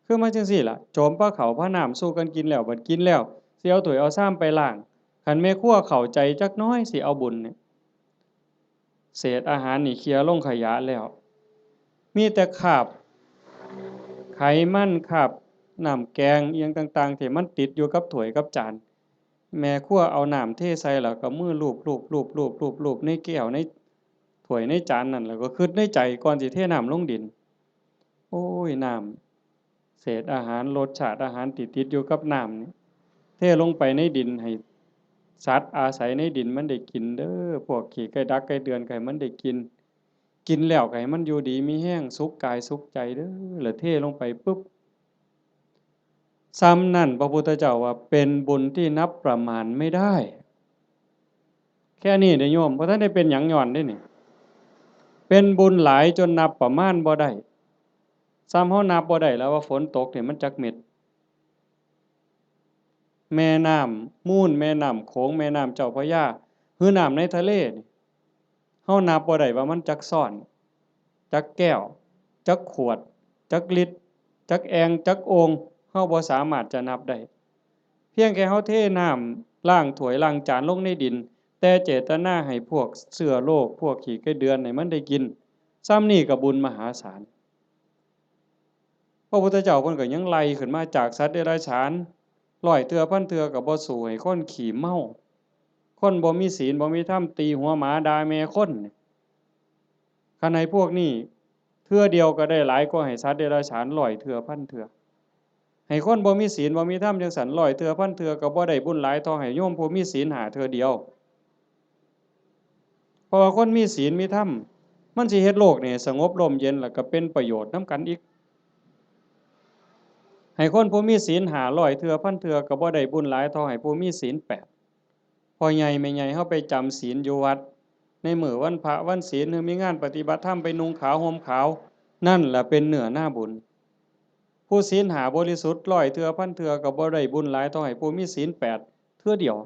คือมาจังซี่ล่ะโจมปลาเขาพระน้ำสู้กันกินแล้วบัดกินแล้วสิเอาถ้วยเอาซ้ำไปล้างคันแม่ครัวเข้าใจจักน้อยสิเอาบุญเนี่ยเศษอาหารนี่เคลียร์ลงขยะแล้วมีแต่คราบไขมันคราบน้ำแกงอิหยังต่างๆที่มันติดอยู่กับถ้วยกับจานแม่ครัวเอาน้ำเทใส่แล้วก็มือลูบๆๆๆๆในแก้วในถ้วยในจานนั่นแล้วก็คิดในใจก่อนสิเทน้ำลงดินโอ้ยน้ำเศษอาหารรสชาติอาหารที่ติดอยู่กับน้ำนี่เทลงไปในดินให้สัตว์อาศัยในดินมันได้กินเด้อพวกขี้ไก่ดักไก่เดือนก็ให้มันได้กินกินแล้วก็ให้มันอยู่ดีมีแรงสุขกายสุขใจเด้อแล้วเทลงไปปึ๊บซ้ำนั่นพระพุทธเจ้าว่าเป็นบุญที่นับประมาณไม่ได้แค่นี้เด้อโยมบ่ทันได้เป็นหยังย้อนเด้นี่เป็นบุญหลายจนนับประมาณบ่ได้ซ้ำเฮานับบ่ได้แล้วว่าฝนตกนี่มันจักเม็ด แม่น้ำมูลแม่น้ำโขงแม่น้ำเจ้าพระยาหรือน้ำในทะเลนี่เฮานับบ่ได้ว่ามันจักซ่อนจักแก้วจักขวดจักลิตรจักแองจักโอ่งเฮาบ่สามารถจะนับได้เพียงแค่เฮาเทน้ำล้างถ้วยล้างจานลงในดินแต่เจตนาให้พวกเชื้อโรคพวกขี้ไก่เดือนให้มันได้กินซ้ำนี่ก็บุญมหาศาลพระพุทธเจ้าเพิ่นก็ยังไล่ขึ้นมาจากสัตว์เดรัจฉานร้อยเทื่อพันเทื่อก็บ่สู้ให้คนขี้เมาคนบ่มีศีลบ่มีธรรมตีหัวหมาด่าแม่คนคันให้พวกนี้เทื่อเดียวก็ได้หลายกว่าให้สัตว์เดรัจฉานร้อยเทื่อพันเทื่อให้คนบ่มีศีลบ่มีธรรมจังซั่นร้อยเทื่อพันเทื่อก็บ่ได้บุญหลายเท่าให้โยมผู้มีศีล5เทื่อเดียวเพราะว่าคนมีศีลมีธรรมมันสิเฮ็ดโลกนี่สงบร่มเย็นแล้วก็เป็นประโยชน์นำกันอีกให้คนผู้มีศีล500เทื่อพันเทื่อก็บ่ได้บุญหลายเท่าให้ผู้มีศีล8พ่อใหญ่แม่ใหญ่เฮาไปจำศีลอยู่วัดในมื้อวันพระวันศีลหรือมีงานปฏิบัติธรรมไปนุ่งขาวห่มขาวนั่นล่ะเป็นเนื้อนาบุญผู้ศีล5บริสุทธิ์100เทื่อพันเทื่อก็บ่ได้บุญหลายเท่าให้ผู้มีศีล8เทื่อเดียว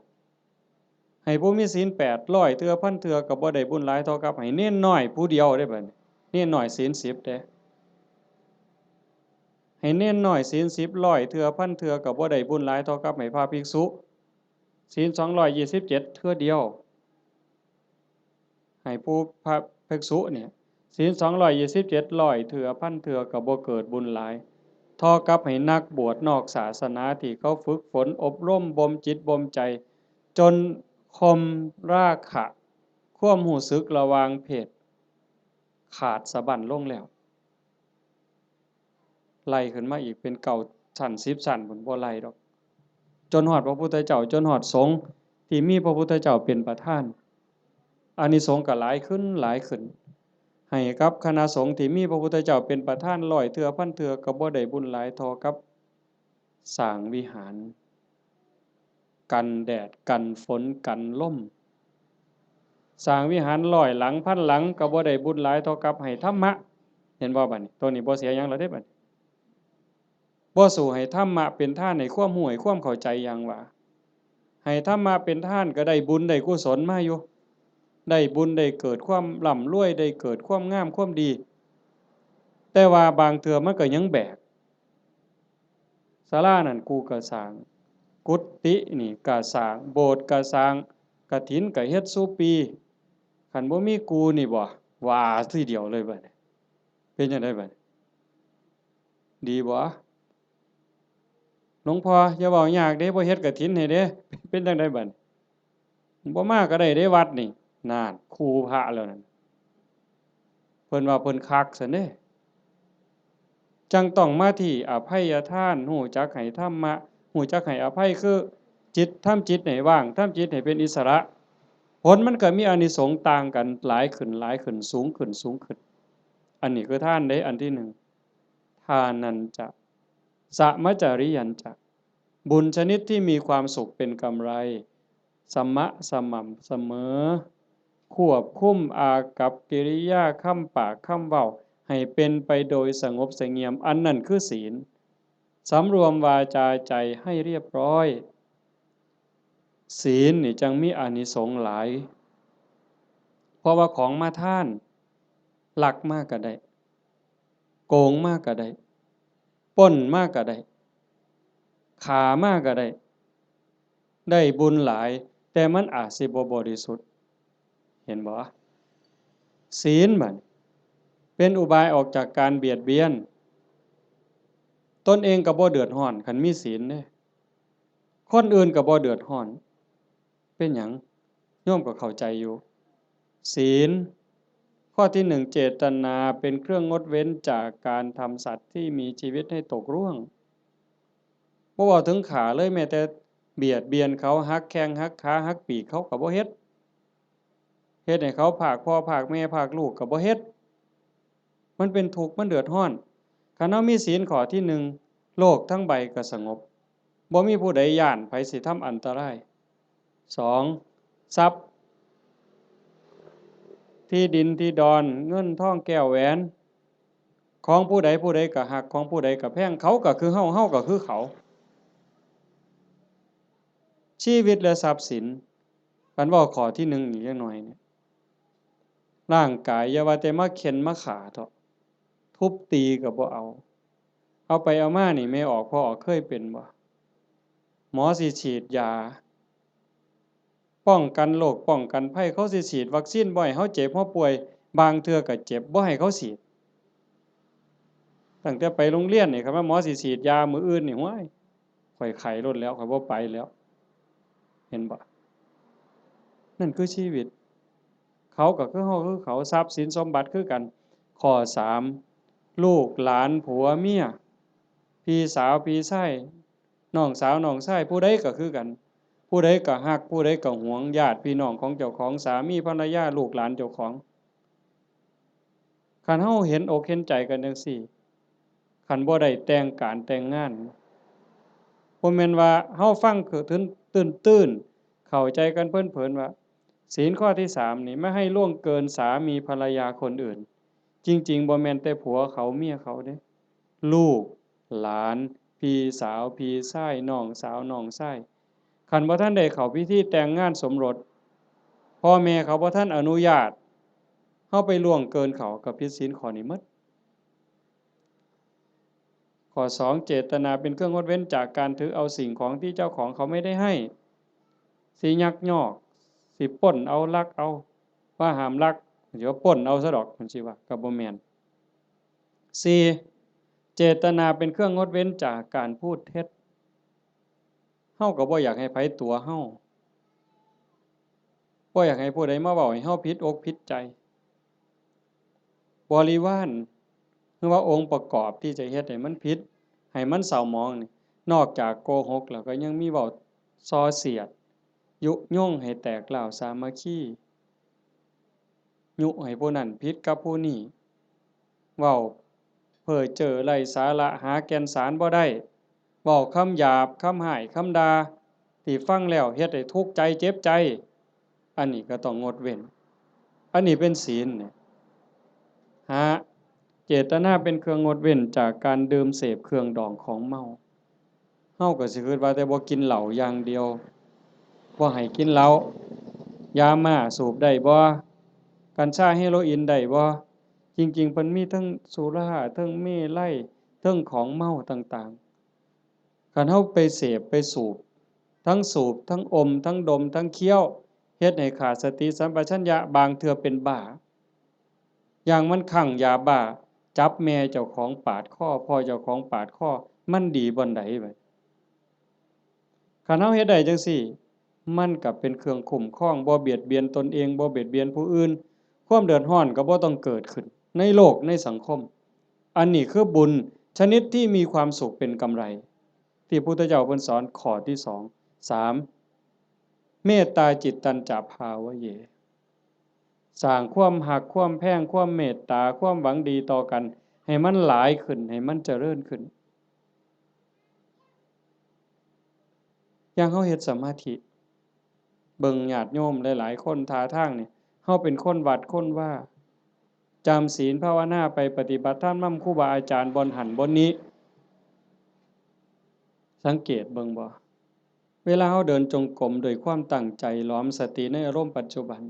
ให้ผู้มีศีล8 100เทื่อพันเทื่อก็บ่ได้บุญหลายเท่ากับให้เน้นน้อยผู้เดียวได้บัดนี้เน้นน้อยศีล10เด้ให้เน้นน้อยศีล10 100เทื่อพันเทื่อก็บ่ได้บุญหลายเท่ากับให้พระภิกษุศีล227เทื่อเดียวให้ผู้พระภิกษุเนี่ยศีล227 100เทื่อพันเทื่อก็บ่เกิดบุญหลายเท่ากับให้นักบวชนอกศาสนาที่เขาฝึกฝนอบรมบ่มจิตบ่มใจจนข่มราคะความรู้สึกระหว่างเพศขาดสะบั้นลงแล้วไล่ขึ้นมาอีกเป็นเก่าชั้น10ชั้นพุ่นบ่ไล่ดอกจนฮอดพระพุทธเจ้าจนฮอดสงฆ์ที่มีพระพุทธเจ้าเป็นประธานอานิสงส์ก็หลายขึ้นหลายขึ้นให้กับคณะสงฆ์ที่มีพระพุทธเจ้าเป็นประธาน100เทื่อพันเทื่อก็บ่ได้บุญหลายเท่ากับสร้างวิหารกันแดดกันฝนกันลมสร้างวิหาร100หลังพันหลังก็บ่ได้บุญหลายเท่ากับให้ธรรมะเห็นบ่บัดนี้ตัวนี้บ่เสียหยังแล้วเด้บัดบ่สู้ให้ธรรมะเป็นทานให้ความรู้ให้ความเข้าใจอย่างว่าให้ธรรมะเป็นทานก็ได้บุญได้กุศลมาอยู่ได้บุญได้เกิดความร่ำรวยได้เกิดความงามความดีแต่ว่าบางเทื่อมันก็ยังแบกศาลานั่นกูก็สร้างกุฏินี่ก็สร้างโบสถ์ก็สร้างกฐินก็เฮ็ดซุปีคันบ่มีกูนี่บ่ว่าทีเดียวเลยบัดนี้เป็นจังได๋บัดนี้ดีบ่หลวงพ่ออย่าเว้ายากเด้บ่เฮ็ดกฐินให้เด้เป็นจังได๋บัดนี้บ่มาก็ได้เด้วัดนี่นั่นครูพระแล้วนั่นเพิ่นว่าเพิ่นคักซั้นเด้จังต้องมาที่อภัยทานรู้จักให้ธรรมะรู้จักให้อภัยคือจิตทำจิตให้ว่างทำจิตให้เป็นอิสระผลมันก็มีอานิสงส์ต่างกันหลายขึ้นหลายขึ้นสูงขึ้นสูงขึ้นอันนี้คือทานเด้อันที่1ทานันจะสมจริยันจะบุญชนิดที่มีความสุขเป็นกำไรสม่ำเสมอควบคุมอากัปกิริยาคำปากคำเว้าให้เป็นไปโดยสงบเสงี่ยมอันนั้นคือศีลสำรวมวาจาใจให้เรียบร้อยศีลนี่จังมีอานิสงส์หลายเพราะว่าของมาทานลักมากก็ได้โกงมากก็ได้ปล้นมากก็ได้ฆ่ามากก็ได้ได้บุญหลายแต่มันอาจสิบ่บริสุทธิ์เห็นบ่ศีลบัดเป็นอุบายออกจากการเบียดเบียนตนเองก็บ่เดือดร้อนคันมีศีลเด้คนอื่นก็บ่เดือดร้อนเป็นหยังโยมก็เข้าใจอยู่ศีลข้อที่1เจตนาเป็นเครื่องงดเว้นจากการทำสัตว์ที่มีชีวิตให้ตกร่วงบ่เว้าถึงฆ่าเลยแม้แต่เบียดเบียนเขาหักแข้งหักขาหักปีกเขาก็บ่เฮ็ดให้เขาพรากพ่อพรากแม่พรากลูกก็บ่เฮ็ดมันเป็นทุกข์มันเดือดร้อนคันเฮามีศีลข้อที่1โลกทั้งใบก็สงบบ่มีผู้ใดย้านไผสิทำอันตราย2ทรัพย์ที่ดินที่ดอนเงินทองแก้วแหวนของผู้ใดผู้ใดก็ฮักของผู้ใดก็แพงเขาก็คือเฮาเฮาก็คือเขา ชีวิตและทรัพย์สินกันเว้าข้อที่1อีกจักหน่อยเนี่ยร่างกายอย่าว่าแต่มาเข็นมาฆ่าเถาะทุบตีก็บ่เอาไปเอามานี่แม่ออกพ่อออกเคยเป็นบ่หมอสิฉีดยาป้องกันโรคป้องกันภัยเขาสิฉีดวัคซีนบ่ให้เฮาเจ็บเฮาป่วยบางเทื่อก็เจ็บบ่ให้เขาฉีดตั้งแต่ไปโรงเรียนนี่คันว่าหมอสิฉีดยามื้ออื่นนี่โอ้ยข้อยไข้รถแล้วข้อยบ่ไปแล้วเห็นบ่นั่นคือชีวิตเขาก็คือเฮาคือเขาทรัพย์สินสมบัติคือกันข้อ3ลูกหลานผัวเมียพี่สาวพี่ชายน้องสาวน้องชายผู้ใดก็คือกันผู้ใดก็รักผู้ใดก็หวงญาติพี่น้องของเจ้าของสามีภรรยาลูกหลานเจ้าของคันเฮาเห็นอกเห็นใจกันจังซี่คันบ่ได้แต่งการแต่งงานบ่แม่นว่าเฮาฟังคือตื้นๆเข้าใจกันเผินๆว่าศีลข้อที่3นี่ไม่ให้ล่วงเกินสามีภรรยาคนอื่นจริงๆบ่แม่นแต่ผัวเขาเมียเขาเด้ลูกหลานพี่สาวพี่ชายน้องสาวน้องชายคันบ่ทันได้เข้าพิธีแต่งงานสมรสพ่อแม่เขาบ่ทันอนุญาตเฮาไปล่วงเกินเขาก็ผิดศีลข้อนี้หมดข้อ2เจตนาเป็นเครื่องงดเว้นจากการถือเอาสิ่งของที่เจ้าของเขาไม่ได้ให้สิยักยอกสิปล้นเอาลักเอาว่าห้ามลักเดี๋ยวปล้นเอาซะดอกมันสิว่าก็บ่แม่น4เจตนาเป็นเครื่องงดเว้นจากการพูดเท็จเฮาก็บ่อยากให้ไผตัวเฮาบ่อยากให้ผู้ใดมาเว้าให้เฮาผิดอกผิดใจบริวารคือว่าองค์ประกอบที่จะเฮ็ดให้มันผิดให้มันเศร้าหมองนี่นอกจากโกหกแล้วก็ยังมีเว้าส่อเสียดยุยงให้แตกร้าวสามัคคียุให้ผู้นั้นผิดกับผู้นี้เว้าเพ้อเจ้อไร้สาระหาแก่นสารบ่ได้เว้าคำหยาบคำห้ายคำด่าที่ฟังแล้วเฮ็ดให้ทุกข์ใจเจ็บใจอันนี้ก็ต้องงดเว้นอันนี้เป็นศีลเนี่ย5เจตนาเป็นเครื่องงดเว้นจากการดื่มเสพเครื่องดองของเมาเฮาก็สิคิดว่าแต่บ่กินเหล้าอย่างเดียวบ่ให้กินเหล้ายาม่าสูบได้บ่กัญชาเฮโรอีนได้บ่จริงๆเพิ่นมีทั้งสุราทั้งเมลัยทั้งของเมาต่างๆคันเฮาไปเสพไปสูบทั้งสูบทั้งอมทั้งดมทั้งเคี้ยวเฮ็ดให้ขาดสติสัมปชัญญะบางเทื่อเป็นบ้าอย่างมันคลั่งยาบ้าจับแม่เจ้าของปาดคอพ่อเจ้าของปาดคอมันดีบ่อนใดบัดคันเฮาเฮ็ดได้จังซี่มันก็เป็นเครื่องคุ้มครองบ่เบียดเบียนตนเองบ่เบียดเบียนผู้อื่นความเดือดร้อนก็บ่ต้องเกิดขึ้นในโลกในสังคมอันนี้คือบุญชนิดที่มีความสุขเป็นกำไรที่พุทธเจ้าเพิ่นสอนข้อที่2 3เมตตาจิตตัญจภาวะเยสร้างความรักความแพงความเมตตาความหวังดีต่อกันให้มันหลายขึ้นให้มันเจริญขึ้นอย่างเฮาเฮ็ดสมาธิเบิ่งญาติโยมหลายๆคนท่าทางนี่เฮาเป็นคนวัดคนว่าจำศีลภาวนาไปปฏิบัติธรรมนำครูบาอาจารย์บ่อนหั้นบ่อนนี้สังเกตเบิ่งบ่เวลาเฮาเดินจงกรมด้วยความตั้งใจหลอมสติในอารมณ์ปัจจุบัน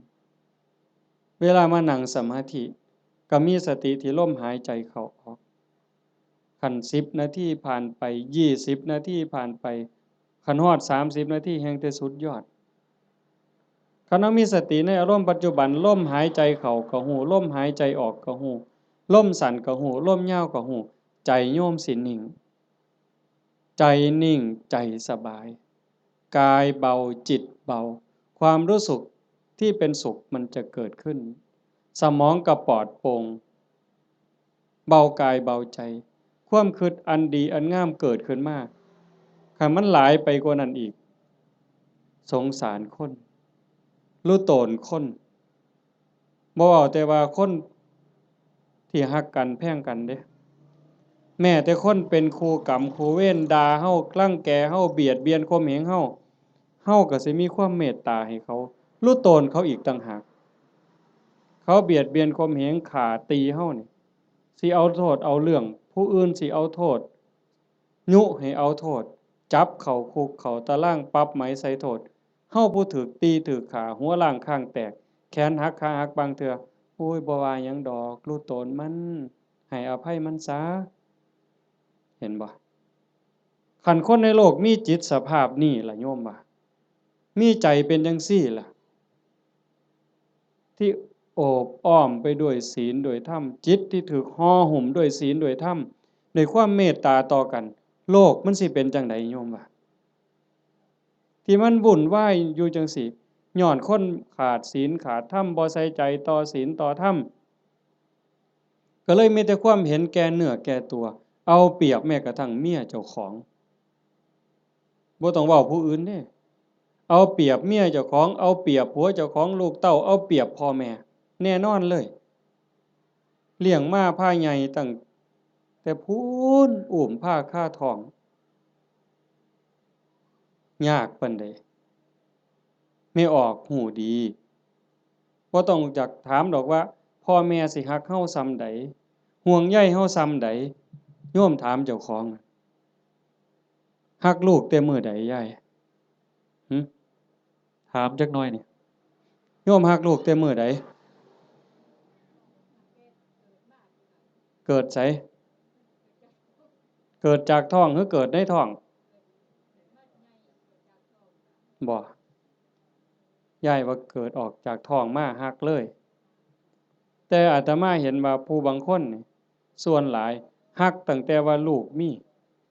เวลามานั่งสมาธิก็มีสติที่ลมหายใจเข้าออกคัน10นาทีผ่านไป20นาทีผ่านไปคันฮอด30นาทีแฮ่งแต่สุดยอดคันเฮามีสติในอารมณ์ปัจจุบันลมหายใจเข้าก็ฮู้ลมหายใจออกก็ฮู้ลมสั้นก็ฮู้ลมยาวก็ฮู้ใจโยมสินิ่งใจนิ่งใจสบายกายเบาจิตเบาความรู้สึกที่เป็นสุขมันจะเกิดขึ้นสมองก็ปลอดโปร่งเบากายเบาใจความคิดอันดีอันงามเกิดขึ้นมาคันมันหลายไปกว่านั้นอีกสงสารคนรู้โตนคนบ่เว้าแต่ว่าคนที่รักกันแพงกันเด้แม้แต่คนเป็นคู่กรรมคู่เวรด่าเฮารังแกเฮาเบียดเบียนข่มเหงเฮาก็สิมีความเมตตาให้เขารู้โตนเขาอีกต่างหากเขาเบียดเบียนข่มเหงฆ่าตีเฮานี่สิเอาโทษเอาเรื่องผู้อื่นสิเอาโทษยุให้เอาโทษใจ จับเข้าคุกเข้าตารางปรับไหมใส่โทษเฮาผู้ถูกตีถูกขาหัวล้างข้างแตกแขนหักขาหักบางเทื่อโอ้ยบ่ว่าหยังดอกรู้ตนมันให้อภัยมันซะเห็นบ่คันคนในโลกมีจิตสภาพนี้ล่ะโยมว่ามีใจเป็นจังซี่ล่ะที่โอบอ้อมไปด้วยศีลด้วยธรรมจิตที่ถูกห่อหุ้มด้วยศีลด้วยธรรมด้วยความเมตตาต่อกันโลกมันสิเป็นจังไดโยมว่าที่มันวุ่นวายอยู่จังซี่ย้อนคนขาดศีลขาดธรรมบ่ใส่ใจต่อศีลต่อธรรมก็เลยมีแต่ความเห็นแก่เนื้อแก่ตัวเอาเปรียบแม้กระทั่งเมียเจ้าของบ่ต้องเว้าผู้อื่นเด้เอาเปรียบเมียเจ้าของเอาเปรียบผัวเจ้าของลูกเต้าเอาเปรียบพ่อแม่แน่นอนเลยเลี้ยงมาพาใหญ่ตั้งแต่พูนอุ้มพาคาท้องยากปานใดไม่ออกหูดีบ่ต้องจักถามดอกว่าพ่อแม่สิรักเฮาส่ำใดห่วงใยเฮาส่ำใดโยมถามเจ้าของรักลูกแต่มื้อใดยายหึถามจักหน่อยนี่โยมรักลูกแต่มื้อใดเกิดไสเกิดจากท้องหรือเกิดในท้องบ่ยายว่าเกิดออกจากท้องมารักเลยแต่อาตมาเห็นว่าผู้บางคนนี่ส่วนหลายรักตั้งแต่ว่าลูกมี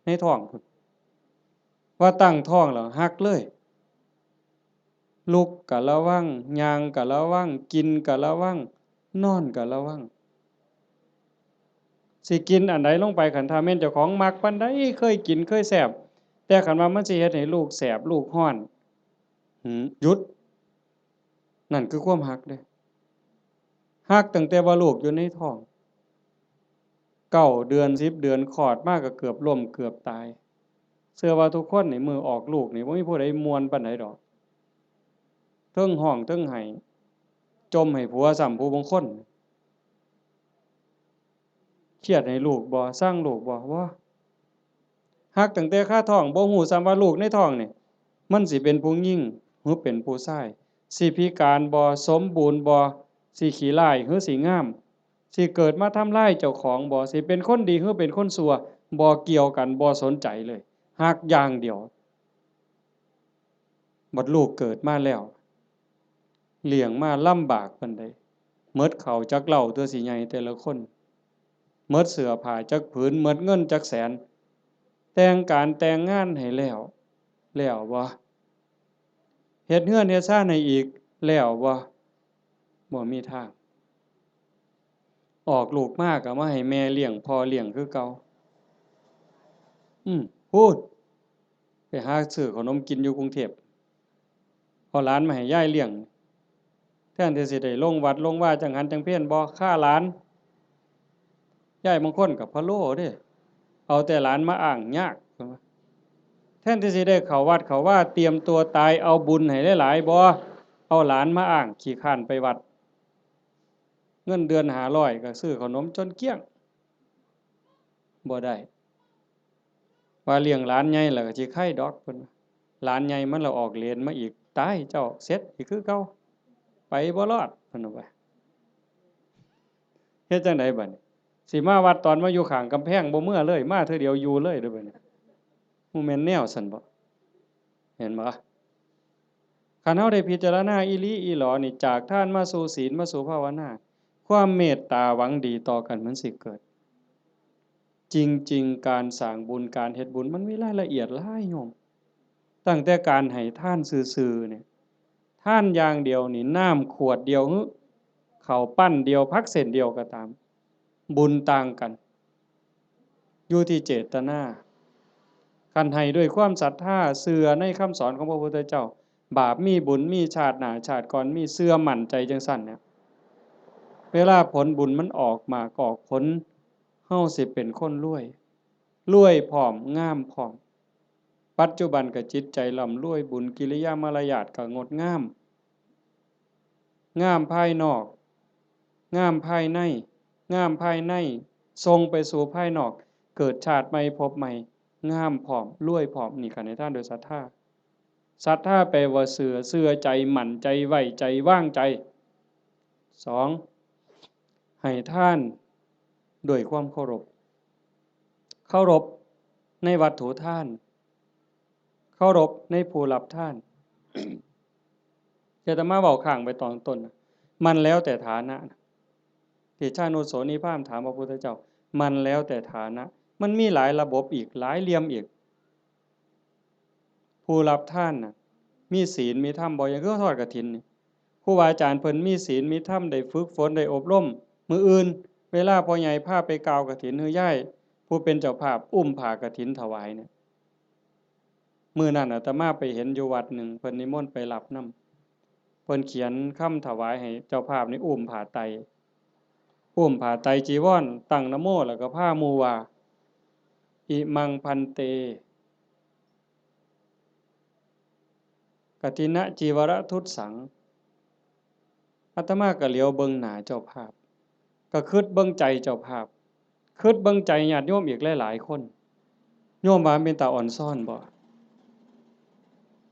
ในท้องพู้นว่าตั้งท้องแล้วรักเลยลุกก็ระวังย่างก็ระวังกินก็ระวังนอนก็ระวังสิกินอันใดลงไปคันถ้าแม่นเจ้าของมักปานใดเคยกินเคยแซ่บแต่คันว่ามันสิเฮ็ดให้ลูกแสบลูกร้อนหยุดนั่นคือความรักเด้อรักตั้งแต่ว่าลูกอยู่ในท้อง9 เดือน10 เดือนคลอดมาก็เกือบล้มเกือบตายเชื่อว่าทุกคนนี่มื้อออกลูกนี่บ่มีผู้ใดม่วนปานใดดอกเทิงร้องเทิงไห้จมให้ผัวซ้ำผู้บางคนเครียดให้ลูกบ่ซังลูกบ่รักตั้งแต่คาท้องบ่ฮู้ซ้ำว่าลูกในท้องนี่มันสิเป็นผู้หญิงหรือเป็นผู้ชายสิพิการบ่สมบูรณ์บ่สิขี้ร้ายหรือสิงามสิเกิดมาทำร้ายเจ้าของบ่สิเป็นคนดีหรือเป็นคนชั่วบ่เกี่ยวกันบ่สนใจเลยรักอย่างเดียวบัดลูกเกิดมาแล้วเลี้ยงมาลำบากปานใดหมดข้าวจักเหล้าตัวสิใหญ่แต่ละคนหมดเสื้อผ้าจักผืนหมดเงินจักแสนแต่งการแต่งงานให้แล้วบ่เฮ็ดเรือนเฮ็ดซ่านให้อีกแล้วบ่มีทางออกลูกมาก็มาให้แม่เลี้ยงพ่อเลี้ยงคือเก่าพูดไปหาซื้อขนมกินอยู่กรุงเทพพอหลานมาให้ยายเลี้ยงแทนที่สิได้ลงวัดลงว่าจังหันจังเพี้ยนบ่ค่าหลานยายบางคนก็พะโล้เด้เอาแต่หลานมาอ้างยากแทนที่สิได้เข้าวัดเข้าว่าเตรียมตัวตายเอาบุญให้หลายๆบ่เอาหลานมาอ้างขี้คร้านไปวัดเงินเดือน500ก็ซื้อขนมจนเกลี้ยงบ่ได้ว่าเลี้ยงหลานใหญ่แล้วก็สิไคดอกเพิ่นหลานใหญ่มันละออกเลนมาอีกตายเจ้าเสร็จอีกคือเก่าไปบ่รอดเพิ่นว่าเฮ็ดจังไดบัดนี้สิมาวัดตอนมาอยู่ข้างกำแพงบ่เมื่อเลยมาเทื่อเดียวอยู่เลยเด้อบัดนี้บ่แม่นแนวซั่นบ่เห็นบ่คันเฮาได้พิจารณาอีหลีอีหลอนี่จากทานมาสู่ศีลมาสู่ภาวนาความเมตตาหวังดีต่อกันมันสิเกิดจริงๆการสร้างบุญการเฮ็ดบุญมันมีรายละเอียดหลายโยมตั้งแต่การให้ทานซื่อๆเนี่ยทานอย่างเดียวนี่น้ำขวดเดียวหรือข้าวปั้นเดียวผักเส้นเดียวก็ตามบุญต่างกันอยู่ที่เจตนาคันให้ด้วยความศรัทธาเชื่อในคำสอนของพระพุทธเจ้าบาปมีบุญมีชาติหน้าชาติก่อนมีเชื่อมั่นใจจังซั่นเนี่ยเวลาผลบุญมันออกมาก็ออกผลเฮาสิเป็นคนรวยพร้อมงามพร้อมปัจจุบันก็จิตใจร่ำรวยบุญกิริยามารยาทก็งดงามงามภายนอกงามภายในงามภายในทรงไปสู่ภายนอกเกิดชาติใหม่ภพใหม่ งามพร้อมรวยพร้อมนี่กันให้ท่านโดยศรัทธาศรัทธาแปลว่าเชื่อใจหมั่นใจไว้ใจว่างใจสองให้ท่านด้วยความเคารพในวัตถุท่านเคารพในผู้รับท่านจะมาเว้าข้างไปตอนต้นมันแล้วแต่ฐานะที่ชาโนโสนิพามถามพระพุทธเจ้ามันแล้วแต่ฐานะมันมีหลายระบบอีกหลายเหลี่ยมอีกผู้รับท่านน่ะมีศีลมีธรรมบ่อย่างคือทอดกฐินนี่ครูบาอาจารย์เพิ่นมีศีลมีธรรมได้ฝึกฝนได้อบรมมื้ออื่นเวลาพ่อใหญ่พาไปกล่าวกฐินฮือย่ายผู้เป็นเจ้าภาพอุ้มผ้ากฐินถวายเนี่ยมื้อนั้นอาตมาไปเห็นอยู่วัดหนึ่งเพิ่นนิมนต์ไปรับนำเพิ่นเขียนคำถวายให้เจ้าภาพนี่อุ้มผ้าไตรจีวรตั้งนะโมแล้วก็พาหมู่ว่าอิมังพันเตกฐินะจีวรทุตสังอาตมาก็เหลียวเบิ่งหน้าเจ้าภาพก็คิดเบิ่งใจเจ้าภาพคิดเบิ่งใจญาติโยมอีกหลายๆคนโยมว่าเป็นตาอ่อนซ่อนบ่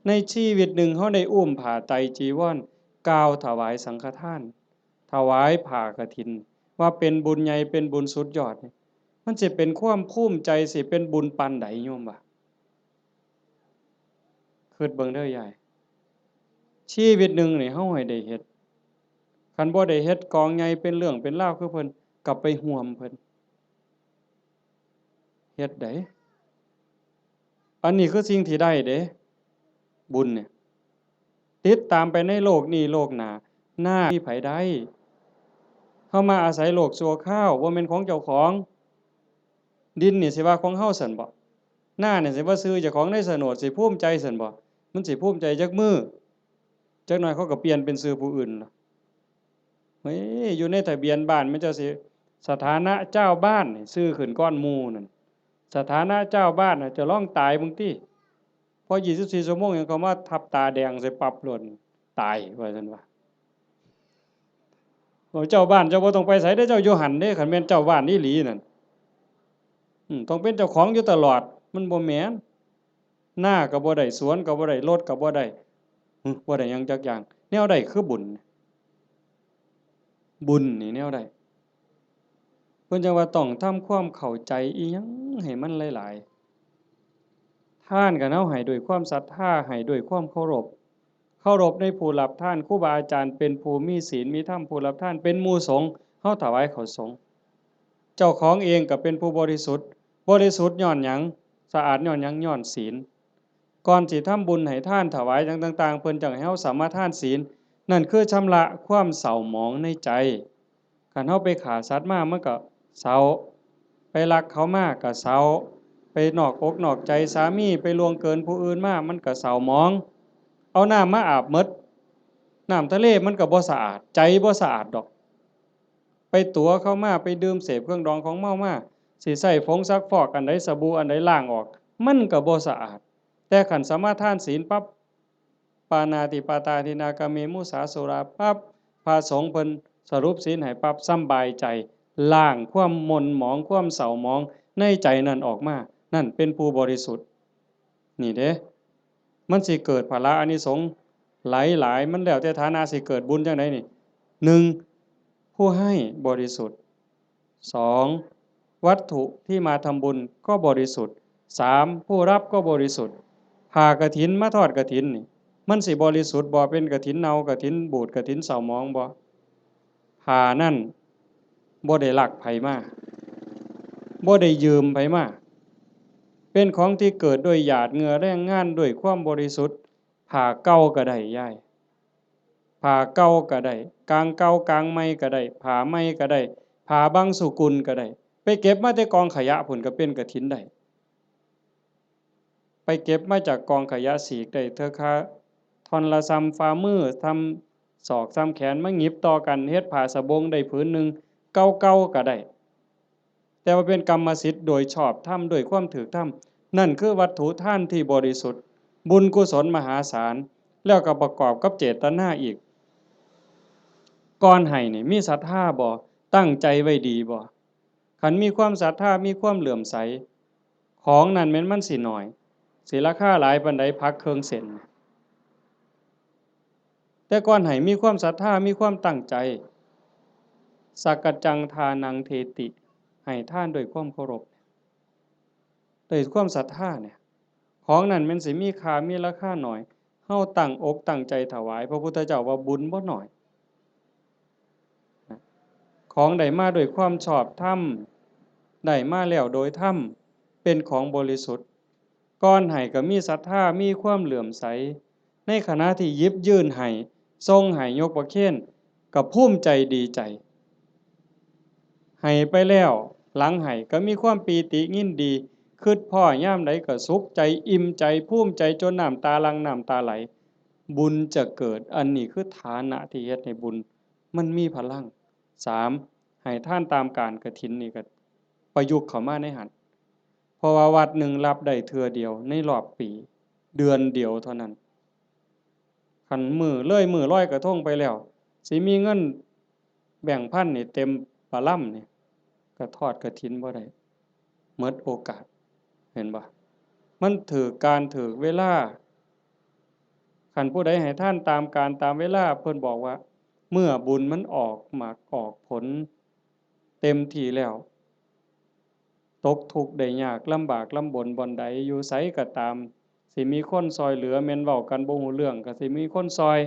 ในชีวิตหนึ่งเฮาได้อุ้มผ้าไตรจีวรกล่าวถวายสังฆทานถวายผ้ากฐินว่าเป็นบุญใหญ่เป็นบุญสุดยอดนี่มันสิเป็นความภูมิใจสิเป็นบุญปานใดโยมว่าคิดเบิ่งเด้อยายชีวิตหนึ่งนี่เฮาให้ได้เฮ็ดคันบ่ได้เฮ็ดกองใหญ่เป็นเรื่องเป็นราวคือเพิ่นกลับไปห่วมเพิ่นเฮ็ดได้อันนี้คือสิ่งที่ได้เด้บุญเนี่ยติดตามไปในโลกนี้โลกหน้าหน้ามีไผได้เฮามาอาศัยโลกชั่วคราวบ่แม่นของเจ้าของดินนี่สิว่าของเฮาซั่นบ่หน้านี่สิว่าชื่อเจ้าของในโฉนดสิภูมิใจซั่นบ่มันสิภูมิใจจักมื้อจักหน่อยเขาก็เปลี่ยนเป็นชื่อผู้อื่นล่ะเฮ้ยอยู่ในทะเบียนบ้านมันจะสิสถานะเจ้าบ้านนี่ชื่อขึ้นก่อนหมู่นั่นสถานะเจ้าบ้านน่ะจะร้องตายมึงติพอ24ชั่วโมงยังเขามาทับตาแดงใส่ปรับหล่นตายว่าซั่นว่าเจ้าบ้านเจ้าบ่ต้องไปไสเด้อเจ้าอยู่หั่นเด้คันแม่นเจ้าบ้านอีหลีนั่นต้องเป็นเจ้าของอยู่ตลอดมันบ่แม่นหน้าก็บ่ได้สวนก็บ่ได้รถก็บ่ได้บ่ได้หยังจักอย่างแนวใดคือบุญนี่แนวใดเพิ่นจังว่าต้องทำความเข้าใจอิหยังให้มันหลายๆทานก็เฮาให้ด้วยความศรัทธาให้ด้วยความเคารพในผู้รับทานครูบาอาจารย์เป็นผู้มีศีลมีธรรมผู้รับทานเป็นหมู่สงฆ์เฮาถวายข้าวสงฆ์เจ้าของเองก็เป็นผู้บริสุทธิ์ย้อนหยังสะอาดย้อนหยังย้อนศีลก่อนสิทำบุญให้ทานถวายหยังต่างๆเพิ่นจังให้เฮาสามาทานศีลนั่นคือชำระความเศร้าหมองในใจคันเฮาไปฆ่าสัตว์มามันก็เศร้าไปลักเขามาก็เศร้าไปนอกอกนอกใจสามีไปล่วงเกินผู้อื่นมามันก็เศร้าหมองเอาน้ำมาอาบหมดน้ำทะเลมันก็บ่สะอาดใจบ่สะอาดดอกไปตั๋วเข้ามาไปดื่มเสพเครื่องดองของเมามาสิใช้ผงซักฟอกอันใดสบู่อันใดล้างออกมันก็บ่สะอาดแต่คันสมาทานศีลปั๊บปานาติปาตาทินากาเมมุสาสุราปั๊บพระสงฆ์เพิ่นสรุปศีลให้ปั๊บสำบายใจล้างความหม่นหมองความเศร้าหมองในใจนั่นออกมานั่นเป็นผู้บริสุทธิ์นี่เด้มันสิเกิดภละอานิสงส์หลายๆมันแล้วแต่ฐานะสิเกิดบุญจังได๋นี่1ผู้ให้บริสุทธิ์2วัตถุที่มาทำบุญก็บริสุทธิ์3ผู้รับก็บริสุทธิ์ผ้ากฐินมาทอดกฐินนี่มันสิบริสุทธิ์บ่เป็นกฐินเน่ากฐินบูดกฐินเศร้าหมองบ่ผ้านั่นบ่ได้ลักไผมาบ่ได้ยืมไผมาเป็นของที่เกิดด้วยหยาดเหงื่อแรงงานด้วยความบริสุทธิ์ผ้าเก่าก็ได้ยายผ้าเก่าก็ได้กางเก่ากางใหม่ก็ได้ผ้าใหม่ก็ได้ผ้าบางสุกุลก็ได้ไปเก็บมาแต่กองขยะพุ่นก็เป็นกฐินได้ไปเก็บมาจากกองขยะสีกได้เถอะค่ะท่อนละซ้ำฝ่ามือทำศอกซ้ำแขนมาหยิบต่อกันเฮ็ดผ้าสบงได้ผืนหนึ่งเก่าๆก็ได้แต่ว่าเป็นกรรมสิทธิ์โดยชอบธรรมโดยความถูกธรรมนั่นคือวัตถุทานที่บริสุทธิ์บุญกุศลมหาศาลแล้วก็ประกอบกับเจตนาอีกก่อนให้นี่มีศรัทธาบ่ตั้งใจไว้ดีบ่คันมีความศรัทธามีความเหลื่อมใส ของนั้นแม้นมันสิน้อยสิราคาหลายปานใดผักเครื่องเส้นแต่ก่อนให้มีความศรัทธามีความตั้งใจสักกจังทานังเทติให้ทานด้วยความเคารพด้วยความศรัทธาเนี่ยของนั้นแม้นสิมีค่ามีราคาน้อยเฮาตั้งอกตั้งใจถวายพระพุทธเจ้าว่าบุญบ่น้อยของได้มาด้วยความชอบธรรมได้มาแล้วโดยธรรมเป็นของบริสุทธิ์ก่อนให้ก็มีศรัทธามีความเหลื่อมใสในขณะที่หยิบยื่นให้ทรงให้ยกประเคนก็ภูมิใจดีใจให้ไปแล้วหลังให้ก็มีความปีติยินดีคิดพ้อยามใดก็สุขใจอิ่มใจภูมิใจจนน้ำตาหลั่งน้ำตาไหลบุญจะเกิดอันนี้คือฐานะที่เฮ็ดให้บุญมันมีพลัง3ให้ท่านตามการกฐินนี่ก็ประยุกต์เข้ามาในหันเพราะว่าวัดหนึ่งรับได้เทื่อเดียวในรอบปีเดือนเดียวเท่านั้นคันมื้อลอยกระทงไปแล้วสิมีเงินแบ่งพันนี่เต็มปะล่ำนี่ก็ทอดกฐินบ่ได้หมดโอกาสเห็นบ่มันถูกการถูกเวลาคันผู้ใดให้ท่านตามการตามเวลาเพิ่นบอกว่าเมื่อบุญมันออกหมากออกผลเต็มที่แล้วตกทุกข์ได้ยากลำบากลำบนบ่อนใดอยู่ไสก็ตามสิมีคนซอยเหลือแม่นเว้ากันบ่ฮู้เรื่องก็สิมีคนซอย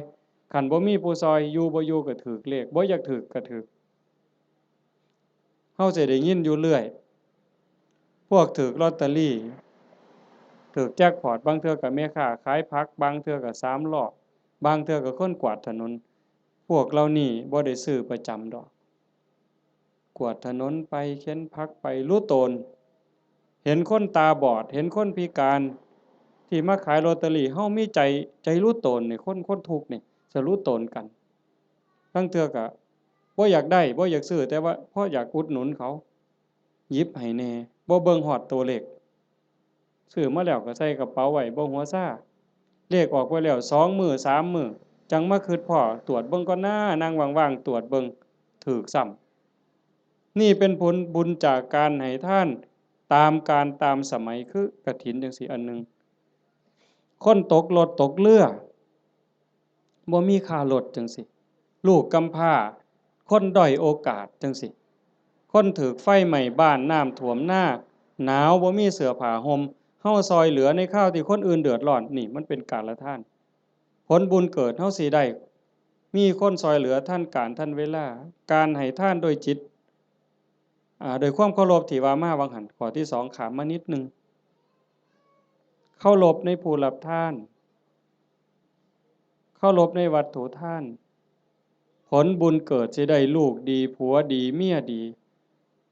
คันบ่มีผู้ซอยอยู่บ่อยู่ก็ถูกเลขบ่อยากถูกก็ถูกเฮาสิได้ยินอยู่เรื่อยพวกถูกลอตเตอรี่ถูกแจ็คพอตบางเทื่อก็แม่ค้าขายผักบางเทื่อก็สามล้อบางเทื่อก็คนกวาดถนนพวกเหล่านี้บ่ได้ซื้อประจำดอกกวาดถนนไปเข็นผักไปรู้ตนเห็นคนตาบอดเห็นคนพิการที่มาขายลอตเตอรี่เฮามีใจรู้ตนนี่คนทุกข์นี่จะรู้ตนกันบางเทื่อก็บ่อยากได้บ่อยากซื้อแต่ว่าเพราะอยากอุดหนุนเขาหยิบให้แน่บ่เบิ่งฮอดตัวเลขซื้อมาแล้วก็ใส่กระเป๋าไว้บ่หัวซ่าเลขออกไปแล้ว2มื้อ3มื้อจังมาคิดพ้อตรวจเบิ่งก่อนนะนั่งว่างๆตรวจเบิ่งถูกซ้ำนี่เป็นผลบุญจากการให้ท่านตามการตามสมัยคือกฐินจังซี่อันหนึ่งคนตกรถตกเรือบ่มีค่ารถจังซี่ลูกกำพร้าคนด้อยโอกาสจังซี่คนถูกไฟไหม้บ้านน้ำท่วมนาหนาวบ่มีเสื้อผ้าห่มเฮาซอยเหลือในคราวที่คนอื่นเดือดร้อนนี่มันเป็นการละทานผลบุญเกิดเฮาสิได้มีคนซอยเหลือท่านการท่านเวลาการให้ทานโดยจิตโดยความเคารพที่ว่ามาวังหันข้อที่2ขามมานิดนึงเคารพในผู้รับทานเคารพในวัตถุทานผลบุญเกิดสิได้ลูกดีผัวดีเมียดี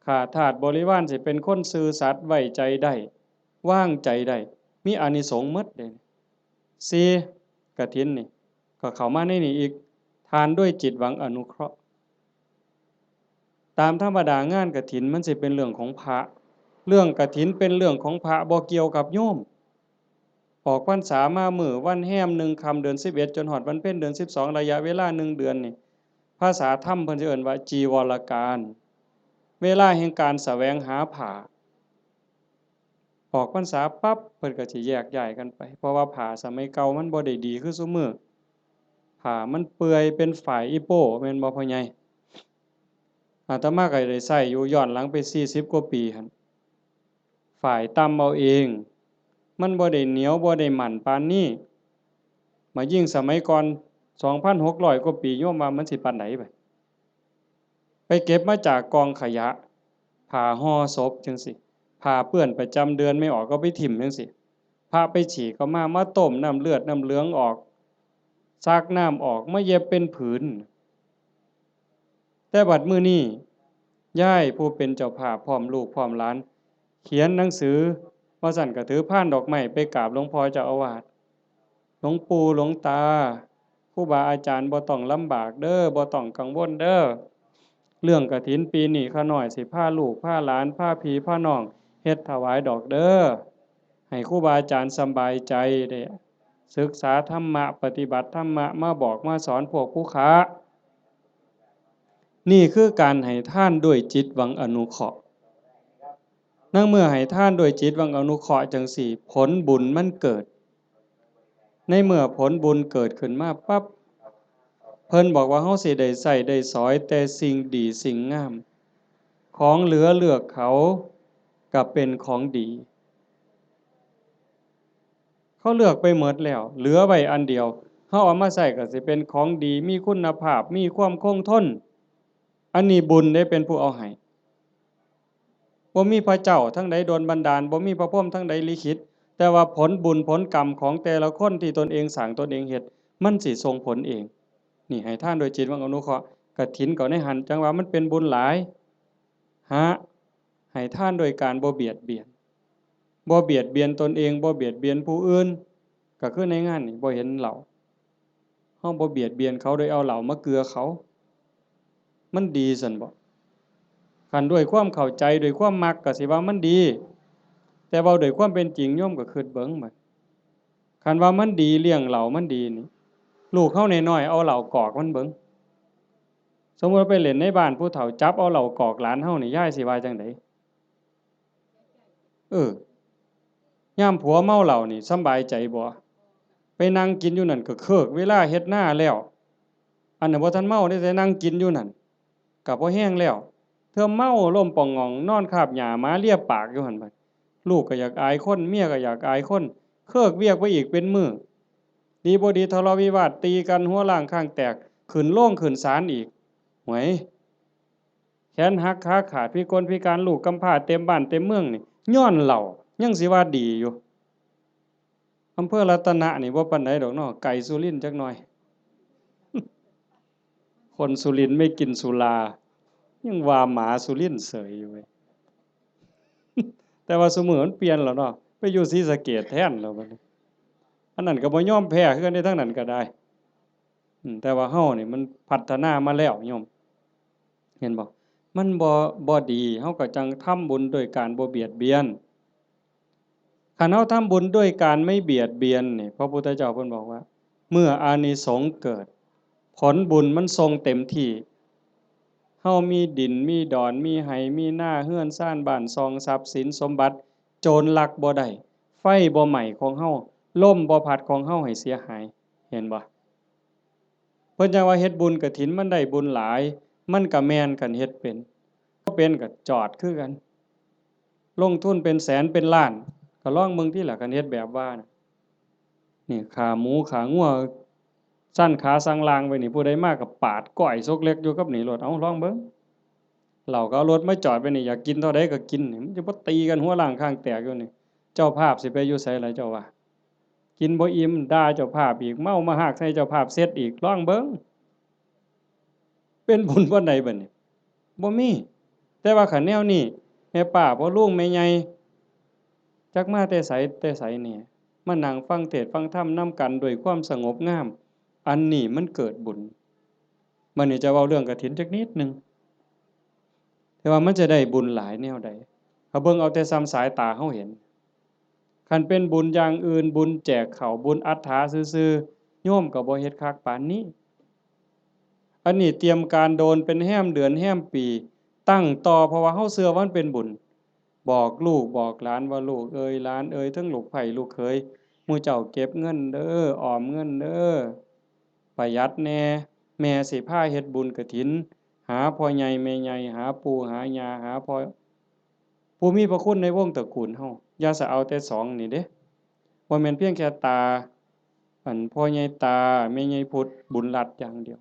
ข้าทาสบริวารสิเป็นคนซื่อสัตย์ไว้ใจได้วางใจได้มีอานิสงส์หมดเด้4กฐินนี่ก็เข้ามาในนี้อีกทานด้วยจิตหวังอนุเคราะห์ตามธรรมดางานกฐินมันสิเป็นเรื่องของพระเรื่องกฐินเป็นเรื่องของพระบ่เกี่ยวกับโยมออกพรรษามามื้อวันแรม1ค่ำเดือน11จนฮอดวันเพ็ญเดือน12ระยะเวลา1เดือนนี่ภาษาธรรมเพิ่นสิเอิ้นว่าจีวรการเวลาแห่งการแสวงหาผ้าออกพรรษาปั๊บเพิ่นก็สิแยกย้ายกันไปเพราะว่าผ้าสมัยเก่ามันบ่ได้ดีคือซุมื้อผ้ามันเปื่อยเป็นฝ่ายอีโป้แม่นบ่พ่อใหญ่อาตมาก็ได้ใช้อยู่ย้อนหลังไป40กว่าปีหั่นฝ่ายตำเอาเองมันบ่ได้เหนียวบ่ได้หมั่นปานนี้มายิ่งสมัยก่อน2,600กว่าปีโยมว่ามันสิปานใดไปเก็บมาจากกองขยะผ้าห่อศพจังซี่ผ้าเปื้อนประจำเดือนไม่ออกก็ไปถิ้มจังซี่พระไปฉีกก็มาต้มน้ำเลือดน้ำเหลืองออกซักน้ำออกมาเย็บเป็นผืนแต่บัดมื้อนี้ยายผู้เป็นเจ้าภาพพร้อมลูกพร้อมหลานเขียนหนังสือว่าสั่นก็ถือพานดอกไม้ไปกราบหลวงพ่อเจ้าอาวาสหลวงปู่หลวงตาครูบาอาจารย์บ่ต้องลำบากเด้อบ่ต้องกังวลเด้อเรื่องกฐินปีนี้ข้าน้อยสิพาลูกพาหลานพาพี่พาน้องเฮ็ดถวายดอกเด้อให้ครูบาอาจารย์สำบายใจได้ศึกษาธรรมะปฏิบัติธรรมะมาบอกมาสอนพวกผู้ค้านี่คือการให้ทานด้วยจิตหวังอนุเคราะห์ นั่งเมื่อให้ทานโดยจิตวังอนุเคราะห์จังสี่ผลบุญมันเกิดในเมื่อผลบุญเกิดขึ้นมาปั๊บเพิ่นบอกว่าเฮาสิได้ใช้ได้สอยแต่สิ่งดีสิ่งงามของเหลือเลือกเขาก็เป็นของดีเขาเลือกไปหมดแล้วเหลือไว้อันเดียวเฮาเอามาใช้ก็สิเป็นของดีมีคุณภาพมีความคงทนอันนี้บุญได้เป็นผู้เอาให้บ่มีพระเจ้าทั้งใดโดนบันดาลบ่มีพระพรหมทั้งใดลิขิตแต่ว่าผลบุญผลกรรมของแต่ละคนที่ตนเองสร้างตนเองเฮ็ดมันสิส่งผลเองนี่ให้ทานโดยจิตวังอนุเคราะห์กฐินก็ในหันจังว่ามันเป็นบุญหลายหาให้ทานโดยการบ่เบียดเบียนบ่เบียดเบียนตนเองบ่เบียดเบียนผู้อื่นก็คือในงานนี่บ่เห็นเหล้าเฮาบ่เบียดเบียนเขาโดยเอาเหล้ามาเกลือเขามันดีซั่นบ่คันด้วยความเข้าใจด้วยความมักก็สิว่ามันดีแต่เว้าด้วยความเป็นจริงโยมก็คิดเบิ่งบัดคันว่ามันดีเลี้ยงเหล้ามันดีนี่ลูกเฮาน้อยๆเอาเหล้ากอกมันเบิ่งสมมุติไปเล่นในบ้านผู้เฒ่าจับเอาเหล้ากอกหลานเฮานี่ยายสิว่าจังได๋ยามผัวเมาเหล้านี่สำบายใจบ่ไปนั่งกินอยู่นั่นก็เคิกเวลาเฮ็ดนาแล้วอันนั้นบ่ทันเมาได้แต่นั่งกินอยู่นั่นก็บ่แห้งแล้วเธอเมาล้มป่องงองนอนคาบหญ้าหมาเลียปากอยู่หั่นบัดลูกก็อยากอายคนเมียก็อยากอายคนเคิกเวียกไปอีกเป็นมื้อดีบ่ดีทะเลาะวิวาทตีกันหัวล้างข้างแตกขึ้นโรงขึ้นศาลอีกหวยแขนหักขาขาดพิกลพิการลูกกำพร้าเต็มบ้านเต็มเมืองนี่ย้อนเหล้ายังสิว่าดีอยู่อำเภอรัตนะนี่บ่ปานใดดอกเนาะไกลสุรินทร์จักหน่อยคนสุรินทร์ไม่กินสุรายังว่าหมาสุรินทร์เสยอยู่เว้ยแต่ว่าซุมื้อมันเปลี่ยนแล้วเนาะไปอยู่ศรีสะเกษแทนแล้วบัดนี้อันนั้นก็บ่ยอมแพ้คือกันในทางนั้นก็ได้แต่ว่าเฮานี่มันพัฒนามาแล้วโยมเห็นบ่มันบ่ดีเฮาก็จังทำบุญโดยการบ่เบียดเบียนคันเฮาทำบุญด้วยการไม่เบียดเบียนนี่พระพุทธเจ้าเพิ่นบอกว่าเมื่ออานิสงส์เกิดผลบุญมันทรงเต็มที่เฮามีดินมีดอนมีไร่มีนาเรือนซ่านบ้านซองทรัพย์สินสมบัติโจรลักบ่ได้ไฟบ่ไหม้ของเฮาลมบ่พัดของเฮาให้เสียหายเห็นบ่เพิ่นจังว่าเฮ็ดบุญกฐินมันได้บุญหลายมันก็แม่นกันเฮ็ดเป็นบ่เป็นก็จอดคือกันลงทุนเป็นแสนเป็นล้านก็ลองเบิ่งติล่ะคันเฮ็ดแบบว่าน่ะนี่ขาหมูขางัวสั้นขาสังลางไว้นี่ผู้ใดมาก็ปาดก้อยซกเล็กอยู่กับนี่โลดเอาลองเบิ่งเหล้าก็เอารถมาจอดไว้นี่อยากกินเท่าใดก็กินนี่มันจะบ่ตีกันหัวล้างข้างแตกอยู่นี่เจ้าภาพสิไปอยู่ไสล่ะเจ้าว่ากินบ่อิ่มด่าเจ้าภาพอีกเมามาหากใส่เจ้าภาพเสร็จอีกลองเบิ่งเป็นบุญบ่ใดบัดนี้บ่มีแต่ว่าคันแนวนี้แม่ป้าพ่อลุงแม่ใหญ่จักมาแต่ไสแหน่มานั่งฟังเทศน์ฟังธรรมนำกันด้วยความสงบงามอันนี้มันเกิดบุญบัดนี้จะเว้าเรื่องกฐินจักนิดหนึ่งแต่ว่ามันจะได้บุญหลายแนวใดถ้าเบิ่งเอาแต่ซ้ำสายตาเฮาเห็นคันเป็นบุญอย่างอื่นบุญแจกข้าวบุญอัฏฐาซื่อๆโยมก็บ่เฮ็ดคักปานนี้อันนี้เตรียมการโดนเป็นแห้มเดือนแห้มปีตั้งต่อเพราะว่าเฮาเชื่อว่ามันเป็นบุญบอกลูกบอกหลานว่าลูกเอยหลานเอยทั้งลูกไผลูกเขยหมู่เจ้าเก็บเงินเด้อออมเงินเด้อประหยัดแหน่แม่สิพาเฮ็ดบุญกฐินหาพ่อใหญ่แม่ใหญ่หาปู่หาย่าหาพ่อผู้มีพระคุณในวงตระกูลเฮาอย่าซะเอาแต่สองนี่เด้บ่แม่นเพียงแค่ตาพ่อใหญ่ตาแม่ใหญ่พุทธบุญรัตน์อย่างเดียว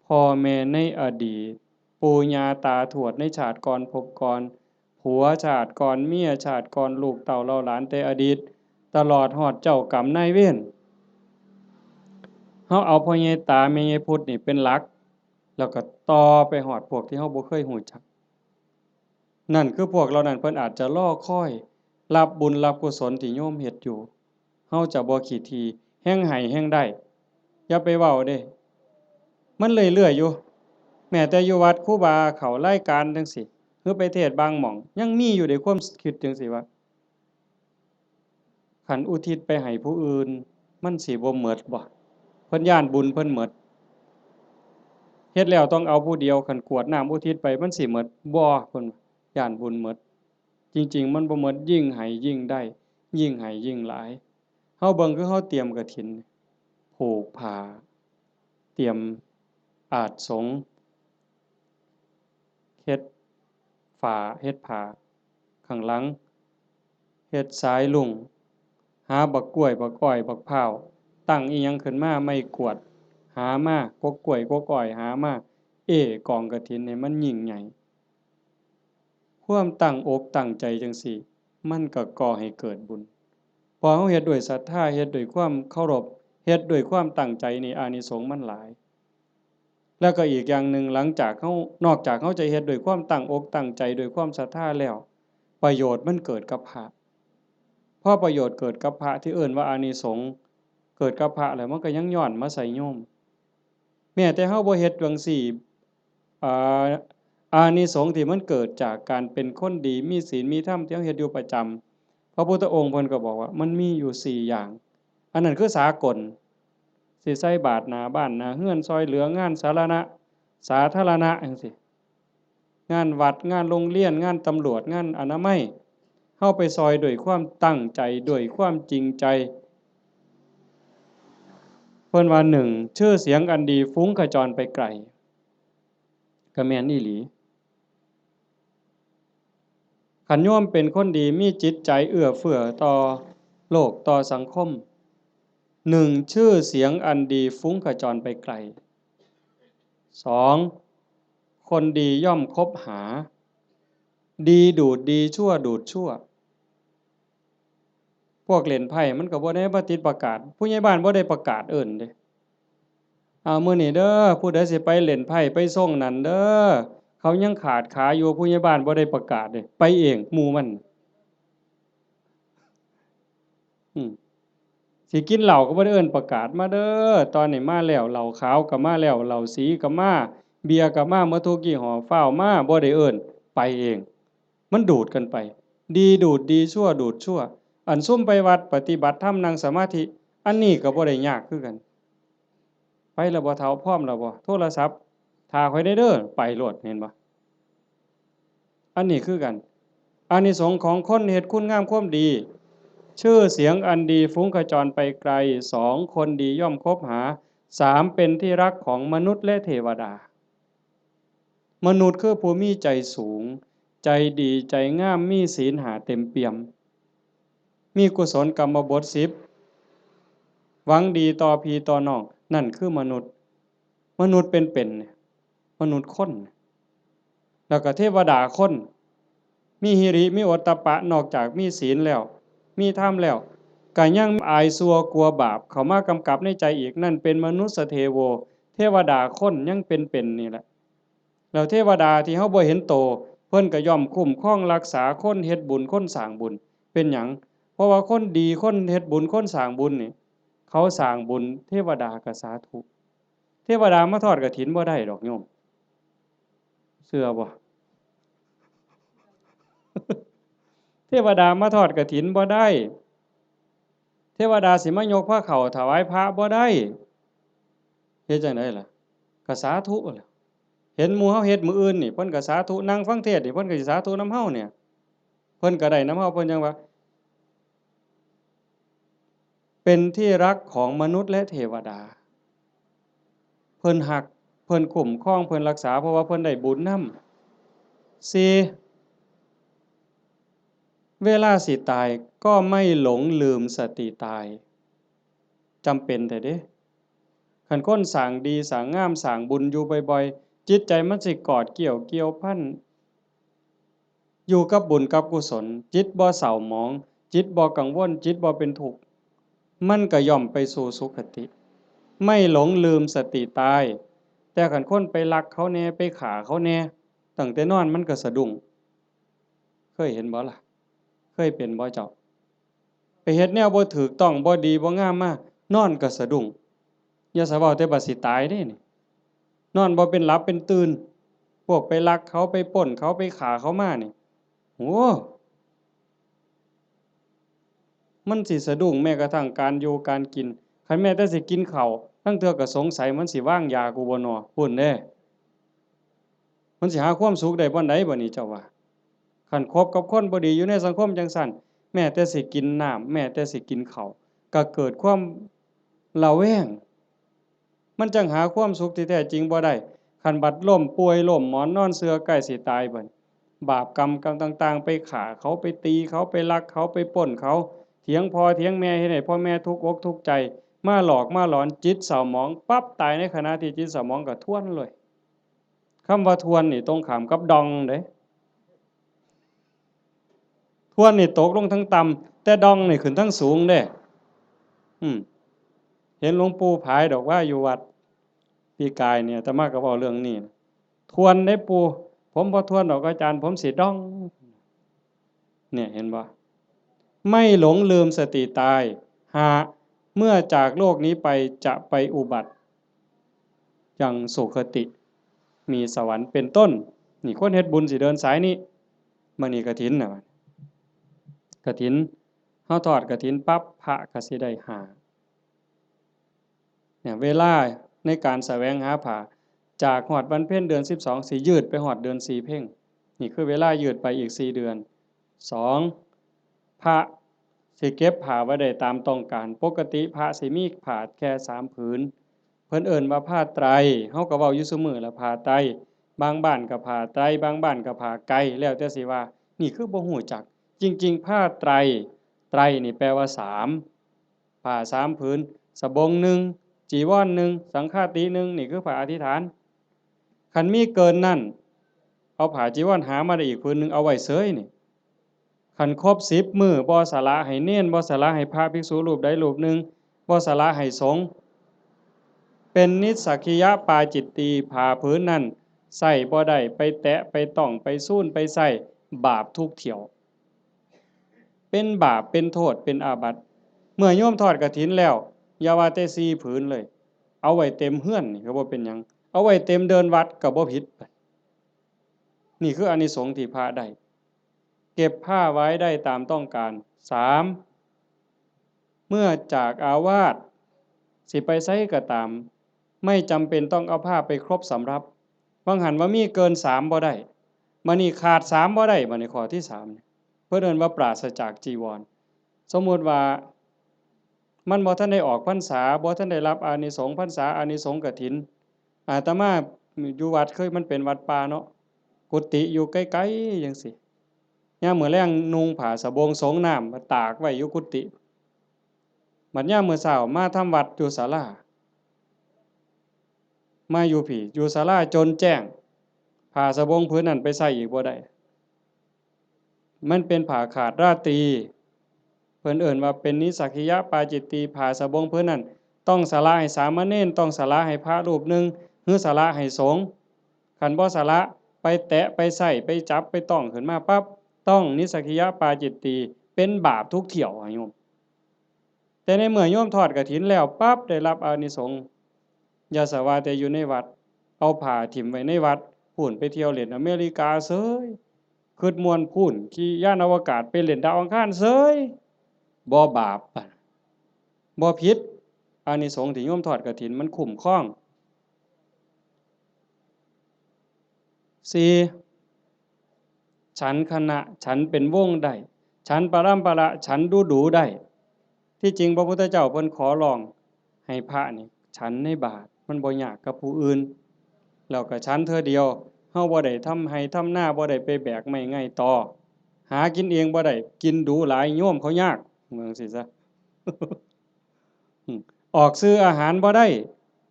พ่อแม่ในอดีตปู่ย่าตาทวดในชาติก่อนภพก่อนผัวชาติก่อนเมียชาติก่อนลูกเต้าเหล่าหลานแต่อดีตตลอดฮอดเจ้ากรรมนายเวรเฮาเอาพ่อใหญ่ตาแม่ใหญ่พุทธนี่เป็นหลักแล้วก็ต่อไปฮอดพวกที่เฮาบ่เคยฮู้จักนั่นคือพวกเหล่านั้นเพิ่นอาจจะรอคอยรับบุญรับกุศลที่โยมเฮ็ดอยู่เฮาจะบ่ขี้ทีแฮ่งให้แฮ่งได้อย่าไปเว้าเด้มันเรื่อยๆอยู่แม้แต่อยู่วัดครูบาเข้ารายการจังซี้หรือไปเทศน์บางหม้องยังมีอยู่ในความคิดจังซี้ว่าคันอุทิศไปให้ผู้อื่นมันสิบ่หมดบ่เพิ่นย้านบุญเพิ่นหมดเฮ็ดแล้วต้องเอาผู้เดียวคันกรวดน้ำอุทิศไปมันสิหมดบ่เพิ่นย้านบุญหมด จริงๆมันบ่หมดยิ่งให้ยิ่งได้ยิ่งให้ยิ่งหลายเฮาเบิ่งคือเฮาเตรียมกฐินผูกผ้าเตรียมอาสงฆ์เฮ็ดเฮ็ดผ้าข้างหลังเฮ็ดสายลุงหาบักกล้วยบักอ้อยบักพร้าวตั้งอิหยังขึ้นมาไม้กวาดหามากกกล้วยกกอ้อยหามากองกฐินให้มันยิ่งใหญ่ความตั้งอกตั้งใจจังซี่มันก็ก่อให้เกิดบุญพอเฮาเฮ็ดด้วยศรัทธาเฮ็ดด้วยความเคารพเฮ็ดด้วยความตั้งใจนี่อานิสงส์มันหลายแล้วก็อีกอย่างหนึ่งหลังจากนอกจากเฮาจะเฮ็ดด้วยความตั้งอกตั้งใจด้วยความศรัทธาแล้วประโยชน์มันเกิดกับพระพอประโยชน์เกิดกับพระที่เอิ้นว่าอานิสงส์เกิดกับพระแล้วมันก็ยังย้อนมาใส่โยมแม้แต่เฮาบ่เฮ็ดจังซี่อ่าอานิสงส์ที่มันเกิดจากการเป็นคนดีมีศีลมีธรรมที่เฮาเฮ็ดอยู่ประจำพระพุทธองค์เพิ่นก็บอกว่ามันมีอยู่4อย่างอันนั้นคือสากลสิใส่บาตรหน้าบ้านหน้าเรือนซอยเหลืองานสาธารณะจังซี่งานวัดงานโรงเรียนงานตำรวจงานอนามัยเฮาไปซอยด้วยความตั้งใจด้วยความจริงใจเพิ่นว่า1ชื่อเสียงอันดีฟุ้งกระจรไปไกลก็แม่นอีหลีคันโยมเป็นคนดีมีจิตใจเอื้อเฟื้อต่อโลกต่อสังคม1ชื่อเสียงอันดีฟุ้งกระจรไปไกล2คนดีย่อมคบหาดีดูดดีชั่วดูดชั่วพวกเล่นไพ่มันก็บ่ได้มาติดประกาศผู้ใหญ่บ้านบ่ได้ประกาศเอิ้นเด้มื้อนี้เด้อผู้ใดสิไปเล่นไพ่ไปส่งนั่นเด้อเขายังขาดขาอยู่ผู้ใหญ่บ้านบ่ได้ประกาศเด้ไปเองหมู่มันอืมสิกินเหล้าก็บ่ได้เอิ้นประกาศมาเด้อตอนนี้มาแล้วเหล้าขาวก็มาแล้วเหล้าสีก็มาเบียร์ก็มาหมดทุกยี่ห้อฟ้าวมาบ่ได้เอิ้นไปเองมันดูดกันไปดีดูดดีชั่วดูดชั่วอันซุ่มไปวัดปฏิบัติธรรมนั่งสมาธิอันนี้ก็บ่ได้ยากคือกันไปแล้วบ่เฒ่าพร้อมแล้วบ่โทรศัพท์ท่าข้อยได้เด้อไปโลดเห็นบ่อันนี้คือกันอานิสงส์ของคนเฮ็ดคุณงามความดีชื่อเสียงอันดีฟุ้งกระจรไปไกล2คนดีย่อมคบหา3เป็นที่รักของมนุษย์และเทวดามนุษย์คือผู้มีใจสูงใจดีใจงามมีศีล5เต็มเปี่ยมมีกุศลกรรมบท10หวังดีต่อพี่ต่อน้องนั่นคือมนุษย์เป็นมนุษย์คนแล้วก็เทวดาคนมีหิริมีโอตตัปปะนอกจากมีศีลแล้วมีธรรมแล้วก็ยังอายซัวกลัวบาปเข้ามากำกับในใจอีกนั่นเป็นมนุษย์เทโวเทวดาคนยังเป็นนี่แหละแล้วเทวดาที่เฮาบ่เห็นโตเพิ่นก็ย่อมคุ้มครองรักษาคนเฮ็ดบุญคนสร้างบุญเป็นหยังเพราะว่าคนดีคนเฮ็ดบุญคนสร้างบุญนี่เขาสร้างบุญเทวดาก็สาธุเทวดามาทอดกฐินบ่ได้ดอกโยมเชื่อบ่เทวดามาทอดกฐินบ่ได้เทวดาสิมายกผ้าเขาถวายพระบ่ได้เฮ็ดจังได๋ล่ะก็สาธุแหล้วเห็นหมู่เฮาเฮ็ดมื้ออื่นนี่เพิ่นก็สาธุนั่งฟังเทศน์นี่เพิ่นก็สิสาธุนำเฮาเนี่ยเพิ่นก็ได้นำเฮาเพิ่นจังว่าเป็นที่รักของมนุษย์และเทวดาเพิ่นฮักเพิ่นคุ้มครองเพิ่นรักษาเพราะว่าเพิ่นได้บุญนำ4เวลาสิตายก็ไม่หลงลืมสติตายจำเป็นแท้เดะคันคนสร้างดีสร้างงามสร้างบุญอยู่บ่อยๆจิตใจมันสิกอดเกี่ยวพันอยู่กับบุญกับกุศลจิตบ่เศร้าหมองจิตบ่กังวลจิตบ่เป็นทุกข์มันก็ย่อมไปสู่สุคติไม่หลงลืมสติตายแต่คันคนไปลักเขาแน่ไปฆ่าเขาแน่ตั้งแต่นอนมันก็สะดุ้งเคยเห็นบ่ล่ะเคยเป็นบ่เจ้าไปเฮ็ดแนวบ่ถูกต้องบ่ดีบ่งามมานอนก็สะดุ้งอย่าซะเว้าแต่บัดสิตายเด้นี่นอนบ่เป็นหลับเป็นตื่นพวกไปลักเขาไปปล้นเขาไปฆ่าเขามานี่โอ้มันสิสะดุ้งแม้กระทั่งการอยู่การกินคันแม้แต่สิกินข้าวลางเทื่อก็สงสัยมันสิวางยากูบ่น้อพู้นเด้มันสิหาความสุขได้บ่ใดบัดนี้เจ้าว่า คันคบกับคนบ่ดีอยู่ในสังคมจังซั่นแม้แต่สิกินน้ำแม้แต่สิกินข้าวก็เกิดความระแวงมันจังหาความสุขที่แท้จริงบ่ได้คันบัดล้มป่วยล้มหมอนนอนเสื่อใกล้สิตายเบิดบาปกรรมต่างๆไปฆ่าเขาไปตีเขาไปลักเขาไปปล้นเขาเถียงพ่อเถียงแม่เฮ็ดให้พ่อแม่ทุกข์อกทุกข์ใจมาหลอกมาหลอนจิตเศร้าหมองปั๊บตายในขณะที่จิตเศร้าหมองก็ทวนเลยคำว่าทวนนี่ตรงข้ามกับดองเด้ทวนนี่ตกลงทั้งต่ำแต่ดองนี่ขึ้นทั้งสูงเด้เห็นหลวงปู่ผายดอกว่าอยู่วัดปีกายเนี่ยอาตมาก็เว้าเรื่องนี้ทวนได้ปู่ผมบ่ทวนดอกอาจารย์ผมสิดองเนี่ยเห็นบ่ไม่หลงลืมสติตายหาเมื่อจากโลกนี้ไปจะไปอุบัติยังสุคติมีสวรรค์เป็นต้นนี่คนเฮ็ดบุญสิเดินสายนี้มื้อนี้กฐินน่ะกฐินเฮาทอดกฐินปั๊บพระก็สิได้หาเนี่ยเวลาในการแสวงหาผ้าจากฮอดวันเพ็ญเดือน12สิยืดไปฮอดเดือน4เพ็งนี่คือเวลายืดไปอีก4เดือน2พระสิเก็บผ้าไว้ได้ตามต้องการปกติพระสิมีผ้าแค่3ผืนเพิ่นเอิ้นว่าผ้าไตรเฮาก็เว้าอยู่ซุมื้อละผ้าไตรบางบ้านก็ผ้าไตรบางบ้านก็ผ้าไกแล้วแต่สิว่านี่คือบ่ฮู้จักจริงๆผ้าไตรไตรนี่แปลว่า3ผ้า3ผืนสบง1จีวร1สังฆาติ1นี่คือผ้าอธิษฐานคันมีเกินนั้นเอาผ้าจีวรหามาได้อีกผืนนึงเอาไว้เสยนี่คันครบ10มื้อบ่สละให้เณรบ่สละให้พระภิกษุรูปใดรูปหนึ่งบ่สละให้สงฆ์เป็นนิสสักขิยปาจิตตีผ้าผืนนั้นใส่บ่ได้ไปแตะไปต้องไปสู้นไปใส่บาปทุกเที่ยวเป็นบาปเป็นโทษเป็นอาบัติเมื่อโยมทอดกฐินแล้วอย่าว่าแต่4ผืนเลยเอาไว้เต็มเฮือนนี่ก็บ่เป็นหยังเอาไว้เต็มเดินวัดก็บ่ผิดนี่คืออานิสงส์ที่พระได้เก็บผ้าไว้ได้ตามต้องการ3เมื่อจากอาวาสสิไปไสก็ตามไม่จำเป็นต้องเอาผ้าไปครบสำรับบางหันว่ามีเกิน3บ่ได้มื้อนี้ขาด3บ่ได้บัดนี้ข้อที่3เพิ่นเอิ้นว่าปราศจากจีวรสมมุติว่ามันบ่ทันได้ออกพรรษาบ่ทันได้รับอานิสงส์พรรษาอานิสงส์กฐินอาตมาอยู่วัดเคยมันเป็นวัดป่าเนาะกุฏิอยู่ไกลๆจังซี่ยามมื้อแลงนุ่งผ้าสบงสงน้ำมาตากไว้อยู่กุฏิบัดยามมื้อเช้ามาทำวัดอยู่ศาลามาอยู่พี่อยู่ศาลาจนแจ้งผ้าสบงผืนนั้นไปใส่อีกบ่ได้มันเป็นผ้าขาดราตรีเพิ่นเอิ้นว่าเป็นนิสสักขิยปาจิตตีผ้าสบงผืนนั้นต้องสละให้สามเณรต้องสละให้พระรูปหนึ่งหรือสละให้สงฆ์คันบ่สละไปแตะไปใส่ไปจับไปต้องขึ้นมาปั๊บต้องนิสสักขิยปาจิตตีเป็นบาปทุกเที่ยวโยมแต่ในเมื่อโยมทอดกฐินแล้วปั๊บได้รับอานิสงส์อย่าสว่าแต่อยู่ในวัดเอาผ้าถิ่มไว้ในวัดพู้นไปเที่ยวเล่นอเมริกาเสยคิดม่วนพู้นขี่ยานอวกาศไปเล่นดาวอังคารเสยบ่บาปบ่ผิดอานิสงส์ที่โยมทอดกฐินมันคุ้มครอง4ฉันคณะฉันเป็นวงได้ฉันปรัมประฉันดูได้ที่จริงพระพุทธเจ้าเพิ่นขอร้องให้พระนี่ฉันในบาตรมันบ่ยากกับผู้อื่นแล้วก็ฉันเทื่อเดียวเฮาบ่ได้ทำไร่ทำนาบ่ได้ไปแบกไม้ไงต่อหากินเองบ่ได้กินดูหลายโยมเขายากเหมือนสิซะ ออกซื้ออาหารบ่ได้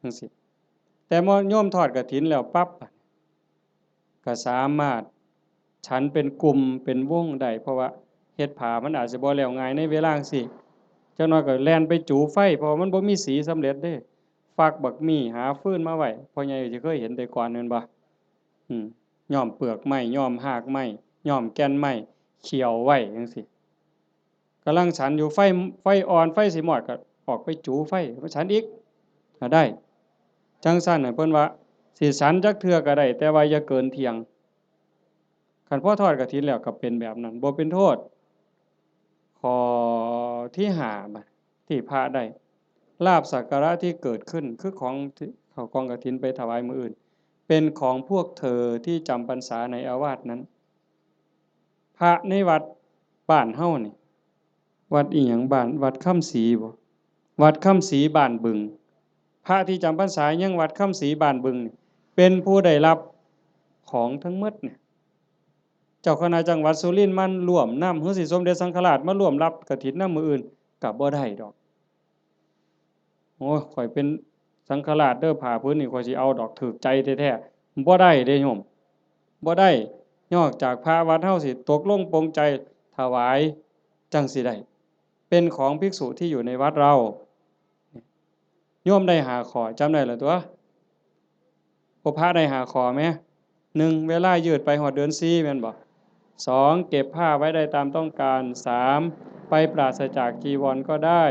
จังซี่แต่พอโยมทอดกฐินแล้วปั๊บก็สามารถฉันเป็นกลุ่มเป็นวงได้เพราะว่าเฮ็ดผ้ามันอาจสิบ่แล้วง่ายในเวลาจังซี่จักหน่อยก็แล่นไปจูไฟเพราะมันบ่มีสีสำเร็จเด้ฟักบักมี่หาฟืนมาไว้พ่อใหญ่สิเคยเห็นแต่ก่อนแม่นบ่ย้อมเปลือกไม้ย้อมรากไม้ย้อมแก่นไม้เขี่ยวไว้จังซี่กำลังฉันอยู่ไฟอ่อนไฟสิมอดก็ออกไปจูไฟมาฉันอีกก็ได้จังซั่นน่ะเพิ่นว่าสิฉันจักเทื่อก็ได้แต่ว่าอย่าเกินเที่ยงคันพอทอดกฐินแล้วก็เป็นแบบนั้นบ่เป็นโทษข้อที่5บัดที่พระได้ลาภสักการะที่เกิดขึ้นคือของที่เขากองกฐินไปถวายมื้ออื่นเป็นของพวกเธอที่จำพรรษาในอาวาสนั้นพ ระในวัดบ้านเฮานี่วัดอีหยังบ้านวัดค่ำศรีบ่วัดค่ำศรีบ้านบึงพระที่จำพรรษายังวัดค่ำศรีบ้านบึงนี่เป็นผู้ได้รับของทั้งหมดเนี่ยเจ้าคณะจังหวัดสุรินทร์มันร่วมนำหรือสิสมเด็จสังฆราชมาร่วมรับกฐินนำมื้ออื่นก็บ่ได้ดอกโอ้ข่อยเป็นสังฆราชเด้อผ้าพื้นนี่ข่อยสิเอาดอกถูกใจแท้ๆบ่ได้เด้โยมบ่ได้นอกจากพระวัดเฮาสิตกลงปรงใจถวายจังสิได้เป็นของภิกษุที่อยู่ในวัดเราโยมได้หาขอจำได้ล่ะตัวพระได้หาขอไหม1เวลายืดไปฮอดเดือน4แม่นบ่2เก็บผ้าไว้ได้ตามต้องการ3ไปปราศจากจีวรก็ได้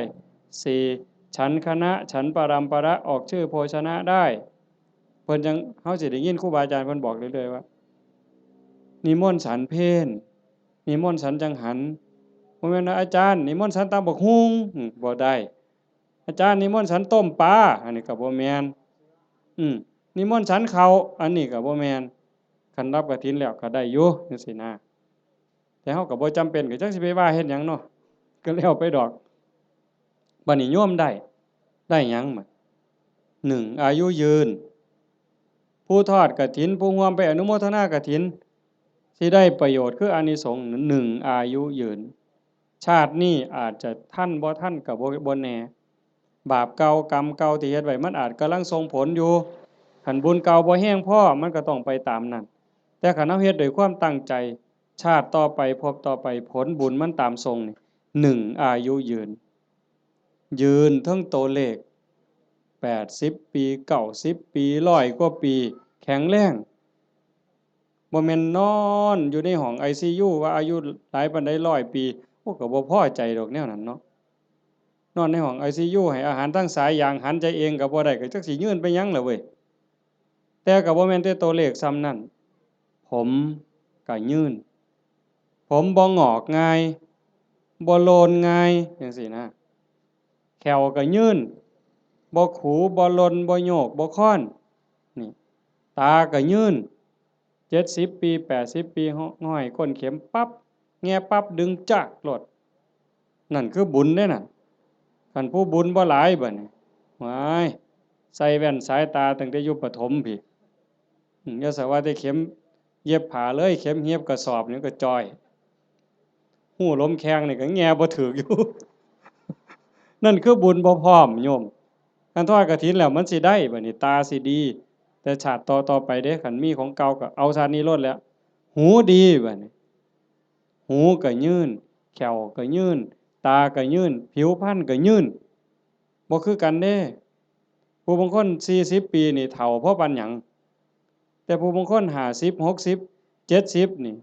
4ฉันคณะฉันปรัมประออกชื่อโภชนะได้เพิ่นจังเฮาสิได้ยินครูบาอาจารย์เพิ่นบอกเรื่อยๆว่านิมนต์ฉันเพลนิมนต์ฉันจังหันบ่แม่นว่าอาจารย์นิมนต์ฉันตำบักหุ่งบ่ได้อาจารย์นิมนต์ฉันต้มปลาอันนี้ก็บ่แม่นนิมนต์ฉันข้าวอันนี้ก็บ่แม่นคันรับกฐินแล้วก็ได้อยู่จังซี่นะแต่เฮาก็บ่จำเป็นก็จักสิไปว่าเฮ็ดหยังเนาะก็แล้วไปดอกบัดนี้โยมได้หยังบัด1อายุยืนผู้ทอดกฐินผู้ร่วมไปอนุโมทนากฐินสิได้ประโยชน์คืออานิสงส์1อายุยืนชาตินี้อาจจะทันบ่ทันก็บ่แน่บาปเก่ากรรมเก่าที่เฮ็ดไว้มันอาจกำลังส่งผลอยู่คันบุญเก่าบ่แห้งพอมันก็ต้องไปตามนั้นแต่คันเฮาเฮ็ดด้วยความตั้งใจชาติต่อไปภพต่อไปผลบุญมันตามส่งนี่1อายุยืนทั้งตัวเลข80ปี90ปี100กว่าปีแข็งแรงบ่แม่นนอนอยู่ในห้อง ICU ว่าอายุหลายปานใด100ปีโอ้ก็บ่พอใจดอกแนวนั้นเนาะนอนในห้อง ICU ให้อาหารทางสายยางหันใจเองก็บ่ได้ก็จักสิยืนไปหยังล่ะเว้ยแต่ก็บ่แม่นแต่ตัวเลขซ้ำนั้นผมก็ยืนผมบ่งอกง่ายบ่โลนง่ายจังซี่นะแขวก็ยืนบ่ขูบ่หล่นบ่โยกบ่ค้อนนี่ตาก็ยืน70ปี80ปีห้อยก้นเข็มปั๊บแง่ปั๊บดึงจักโลดนั่นคือบุญเด้นั่นคันผู้บุญบ่หลายบัดนี้ว้ายใส่แว่นสายตาตั้งแต่อยู่ประถมพี่อย่าสว่าแต่เข็มเย็บผ้าเลยเข็มเย็บกระสอบนี่ก็จ้อยหู้ลมแข้งนี่ก็แง่บ่ถึกอยู่ นั่นคือบุญบ่พร้อมโยมคันทอดกฐินแล้วมันสิได้บัดนี้ตาสิดีแต่ชาติต่อไปเด้คันมีของเก่าก็เอาชาตินี้โลดแล้วหูดีบัดนี้หูก็ยืนแขวก็ยืนตาก็ยืนผิวพรรณก็ยืนบ่คือกันเด้ผู้บางคน40ปีนี่เฒ่าเพราะปานหยังแต่ผู้บางคน50 60 70นี่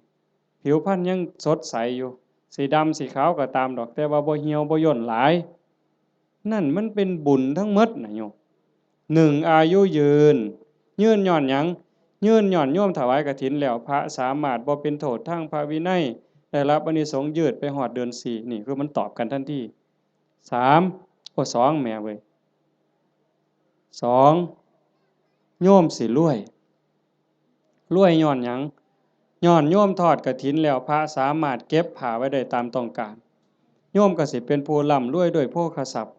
ผิวพรรณยังสดใสอยู่สีดำสีขาวก็ตามดอกแต่ว่าบ่เหี่ยวบ่ย่นหลายนั่นมันเป็นบุญทั้งหมดน่ะโยม1อายุยืนย้อนหยังยืนย้อนโยมถวายกฐินแล้วพระสามารถบ่เป็นโทษทางพระวินัยได้รับอานิสงส์ยืดไปฮอดเดือน4นี่คือมันตอบกันทันที32แหม่เว้ย2โยมสิรวยย้อนหยังย้อนโยมทอดกฐินแล้วพระสามารถเก็บผ้าไว้ได้ตามต้องการโยมก็สิเป็นผู้ร่ำรวยด้วยโภคทรัพย์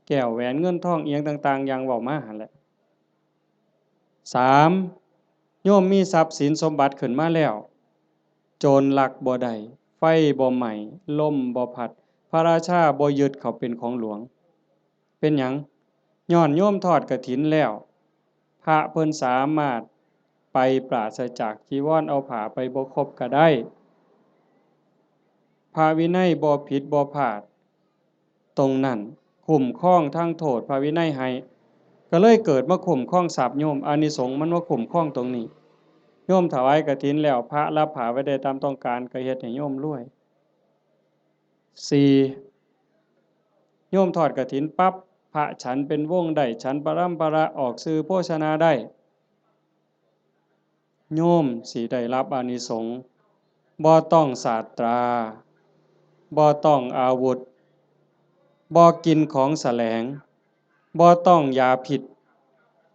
แก้วแหวนเงินทองอีหยังต่างๆอย่างเว้ามาหั่นแหละ3โยมมีทรัพย์สินสมบัติขึ้นมาแล้วโจรลักบ่ได้ไฟบ่ไหม้ลมบ่พัดพระราชาบ่ยึดเขาเป็นของหลวงเป็นหยังย้อนโยมทอดกฐินแล้วพระเพิ่นสามารถไปปราศจากจีวรเอาผ้าไปบ่ครบก็ได้พระวินัยบ่ผิดบ่พลาดตรงนั้นคุ้มครองทางโทษพระวินัยให้ก็เลยเกิดมาคุ้มครองทรัพย์โยมอานิสงส์มันมาคุ้มครองตรงนี้โยมถวายกฐินแล้วพระรับผ้าไว้ได้ตามต้องการก็เฮ็ดให้โยมรวย4โยมทอดกฐินปั๊บพระฉันเป็นวงได้ฉันปรัมประออกสื่อโภชนาได้โยมสิได้รับอานิสงส์บ่ต้องศาสตราบ่ต้องอาวุธบ่กินของแสลงบ่ต้องยาพิษ